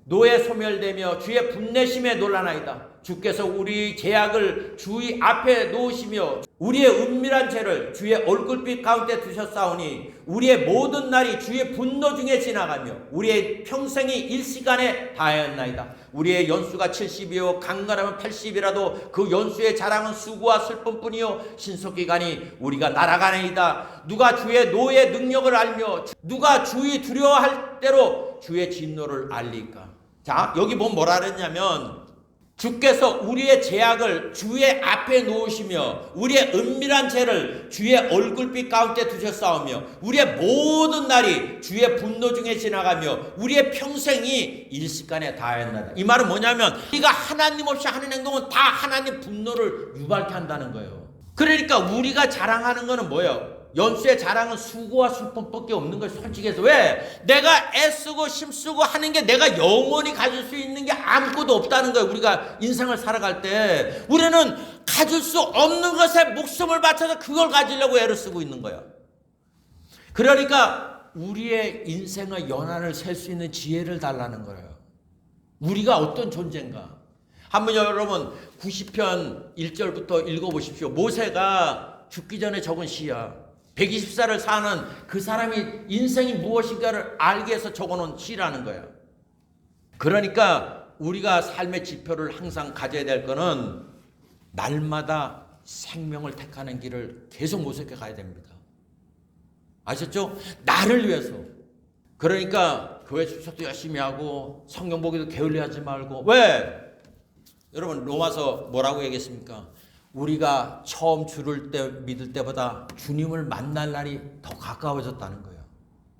노에 소멸되며 주의 분내심에 놀라나이다. 주께서 우리 죄악을 주의 앞에 놓으시며 우리의 은밀한 죄를 주의 얼굴빛 가운데 두셨사오니 우리의 모든 날이 주의 분노 중에 지나가며 우리의 평생이 일시간에 다하였나이다. 우리의 연수가 70이요 강건하면 80이라도 그 연수의 자랑은 수고와 슬픔뿐이요 신속기간이 우리가 날아가나이다. 누가 주의 노의 능력을 알며 누가 주의 두려워할 대로 주의 진노를 알리까. 자, 여기 보면 뭐라 그랬냐면 주께서 우리의 죄악을 주의 앞에 놓으시며 우리의 은밀한 죄를 주의 얼굴빛 가운데 두셨사오며 우리의 모든 날이 주의 분노 중에 지나가며 우리의 평생이 일시간에 다하였나이다. 이 말은 뭐냐면 우리가 하나님 없이 하는 행동은 다 하나님 분노를 유발케 한다는 거예요. 그러니까 우리가 자랑하는 거는 뭐예요? 연수의 자랑은 수고와 슬픔밖에 없는 거예요. 솔직히 해서. 왜? 내가 애쓰고 힘쓰고 하는 게 내가 영원히 가질 수 있는 게 아무것도 없다는 거예요. 우리가 인생을 살아갈 때 우리는 가질 수 없는 것에 목숨을 바쳐서 그걸 가지려고 애를 쓰고 있는 거예요. 그러니까 우리의 인생의 연한을 셀 수 있는 지혜를 달라는 거예요. 우리가 어떤 존재인가. 한번 여러분 90편 1절부터 읽어보십시오. 모세가 죽기 전에 적은 시야. 120살을 사는 그 사람이 인생이 무엇인가를 알기 위해서 적어놓은 시라는 거예요. 그러니까 우리가 삶의 지표를 항상 가져야 될 거는 날마다 생명을 택하는 길을 계속 모색해 가야 됩니다. 아셨죠? 나를 위해서. 그러니까 교회 출석도 열심히 하고 성경 보기도 게을리하지 말고. 왜? 여러분 로마서 뭐라고 얘기했습니까? 우리가 처음 주를 때 믿을 때보다 주님을 만날 날이 더 가까워졌다는 거예요.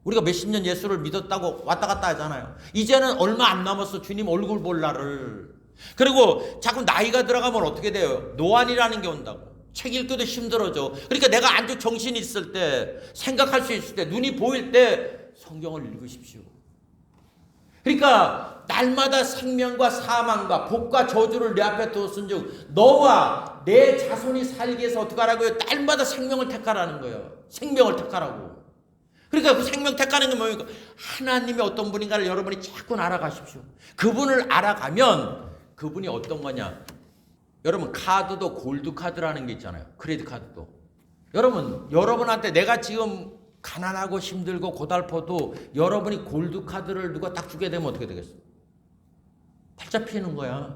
우리가 몇십 년 예수를 믿었다고 왔다 갔다 하잖아요. 이제는 얼마 안 남았어. 주님 얼굴 볼 날을. 그리고 자꾸 나이가 들어가면 어떻게 돼요? 노안이라는 게 온다고. 책 읽기도 힘들어져. 그러니까 내가 아주 정신이 있을 때, 생각할 수 있을 때, 눈이 보일 때 성경을 읽으십시오. 그러니까 날마다 생명과 사망과 복과 저주를 내 앞에 두었은즉 너와 내 자손이 살기 위해서 어떻게 하라고요? 날마다 생명을 택하라는 거예요. 생명을 택하라고. 그러니까 그 생명 택하는 게 뭡니까? 하나님이 어떤 분인가를 여러분이 자꾸 알아가십시오. 그분을 알아가면 그분이 어떤 거냐? 여러분 카드도 골드 카드라는 게 있잖아요. 크레딧 카드도. 여러분한테 내가 지금 가난하고 힘들고 고달퍼도 여러분이 골드 카드를 누가 딱 주게 되면 어떻게 되겠어요? 팔자 피는 거야.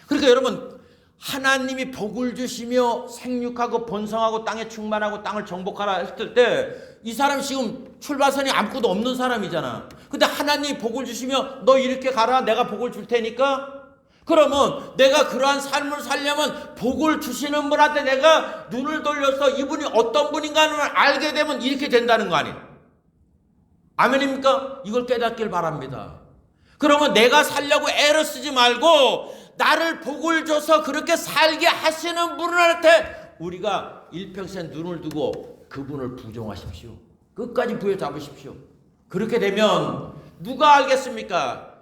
그러니까 여러분 하나님이 복을 주시며 생육하고 번성하고 땅에 충만하고 땅을 정복하라 했을 때 이 사람 지금 출발선이 아무것도 없는 사람이잖아. 근데 하나님이 복을 주시며 너 이렇게 가라 내가 복을 줄 테니까. 그러면 내가 그러한 삶을 살려면 복을 주시는 분한테 내가 눈을 돌려서 이분이 어떤 분인가를 알게 되면 이렇게 된다는 거 아니에요. 아멘입니까? 이걸 깨닫길 바랍니다. 그러면 내가 살려고 애를 쓰지 말고 나를 복을 줘서 그렇게 살게 하시는 분한테 우리가 일평생 눈을 두고 그분을 부정하십시오. 끝까지 부여잡으십시오. 그렇게 되면 누가 알겠습니까?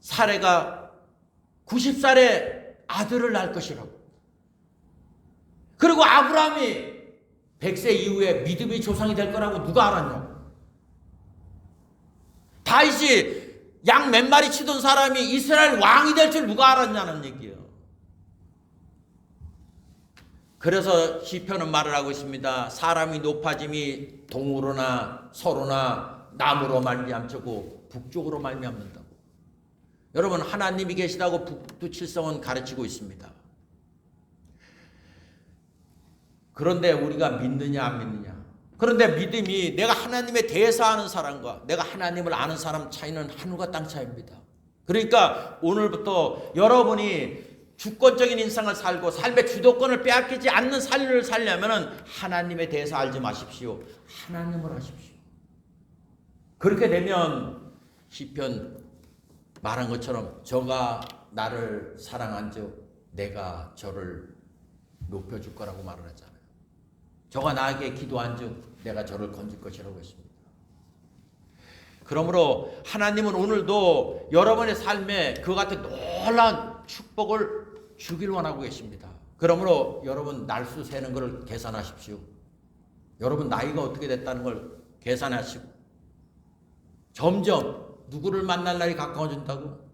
사례가 90살에 아들을 낳을 것이라고. 그리고 아브라함이 100세 이후에 믿음의 조상이 될 거라고 누가 알았냐고. 다윗이 양 몇 마리 치던 사람이 이스라엘 왕이 될 줄 누가 알았냐는 얘기예요. 그래서 시편은 말을 하고 있습니다. 사람이 높아짐이 동으로나 서로나 나무로 말미암고 북쪽으로 말미암는다고. 여러분 하나님이 계시다고 북두칠성은 가르치고 있습니다. 그런데 우리가 믿느냐 안 믿느냐. 그런데 믿음이 내가 하나님에 대해서 아는 사람과 내가 하나님을 아는 사람 차이는 하늘과 땅 차이입니다. 그러니까 오늘부터 여러분이 주권적인 인생을 살고 삶의 주도권을 빼앗기지 않는 삶을 살려면 하나님에 대해서 알지 마십시오. 하나님을 하십시오. 그렇게 되면 시편 말한 것처럼 저가 나를 사랑한즉 내가 저를 높여줄 거라고 말을 했잖아요. 저가 나에게 기도한즉 내가 저를 건질 것이라고 했습니다. 그러므로 하나님은 오늘도 여러분의 삶에 그와 같은 놀라운 축복을 주길 원하고 계십니다. 그러므로 여러분 날수 세는 것을 계산하십시오. 여러분 나이가 어떻게 됐다는 걸 계산하시고 점점 누구를 만날 날이 가까워진다고?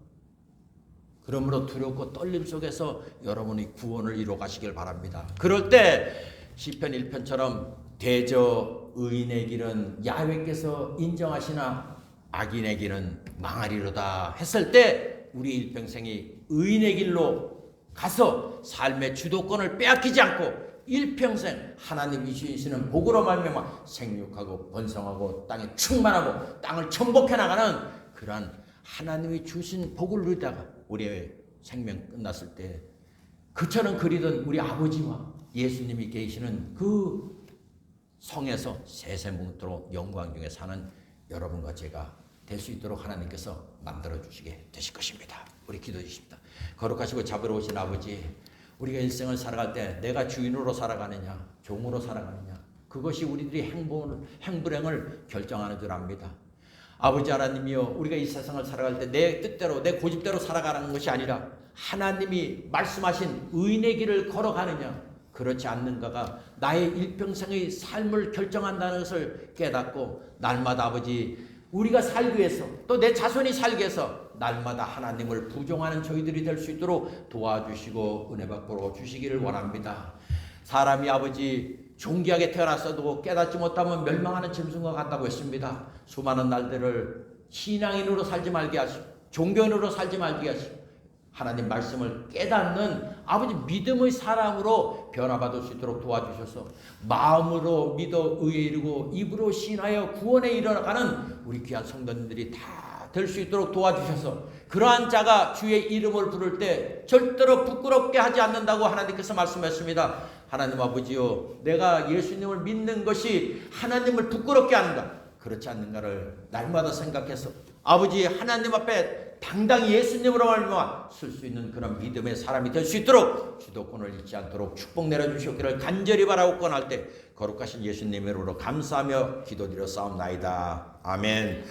그러므로 두렵고 떨림 속에서 여러분이 구원을 이루어 가시길 바랍니다. 그럴 때 시편 1편처럼 대저 의인의 길은 야훼께서 인정하시나 악인의 길은 망하리로다 했을 때 우리 일평생이 의인의 길로 가서 삶의 주도권을 빼앗기지 않고 일평생 하나님이 주시는 복으로 말미암아 생육하고 번성하고 땅에 충만하고 땅을 천복해 나가는 그러한 하나님이 주신 복을 누리다가 우리의 생명 끝났을 때 그처럼 그리던 우리 아버지와 예수님이 계시는 그 성에서 세세뭉토록 영광 중에 사는 여러분과 제가 될 수 있도록 하나님께서 만들어 주시게 되실 것입니다. 우리 기도해 주십니다. 거룩하시고 자비로우신 아버지, 우리가 일생을 살아갈 때 내가 주인으로 살아가느냐 종으로 살아가느냐 그것이 우리들이 행불행을 결정하는 줄 압니다. 아버지 하나님이여, 우리가 이 세상을 살아갈 때 내 뜻대로 내 고집대로 살아가는 것이 아니라 하나님이 말씀하신 의인의 길을 걸어가느냐 그렇지 않는가가 나의 일평생의 삶을 결정한다는 것을 깨닫고 날마다 아버지 우리가 살기 위해서 또 내 자손이 살기 위해서 날마다 하나님을 부종하는 저희들이 될 수 있도록 도와주시고 은혜 받고 주시기를 원합니다. 사람이 아버지 존귀하게 태어났어도 깨닫지 못하면 멸망하는 짐승과 같다고 했습니다. 수많은 날들을 신앙인으로 살지 말게 하시고 종교인으로 살지 말게 하시고 하나님 말씀을 깨닫는 아버지 믿음의 사람으로 변화받을 수 있도록 도와주셔서 마음으로 믿어 의에 이르고 입으로 신하여 구원에 이르러가는 우리 귀한 성도님들이 다 될 수 있도록 도와주셔서 그러한 자가 주의 이름을 부를 때 절대로 부끄럽게 하지 않는다고 하나님께서 말씀하셨습니다. 하나님 아버지요, 내가 예수님을 믿는 것이 하나님을 부끄럽게 하는가 그렇지 않는가를 날마다 생각해서 아버지 하나님 앞에 당당히 예수님으로 말미암아 쓸 수 있는 그런 믿음의 사람이 될 수 있도록 주도권을 잃지 않도록 축복 내려주시기를 간절히 바라고 권할 때 거룩하신 예수님의 이름으로 감사하며 기도드려 싸움나이다. 아멘.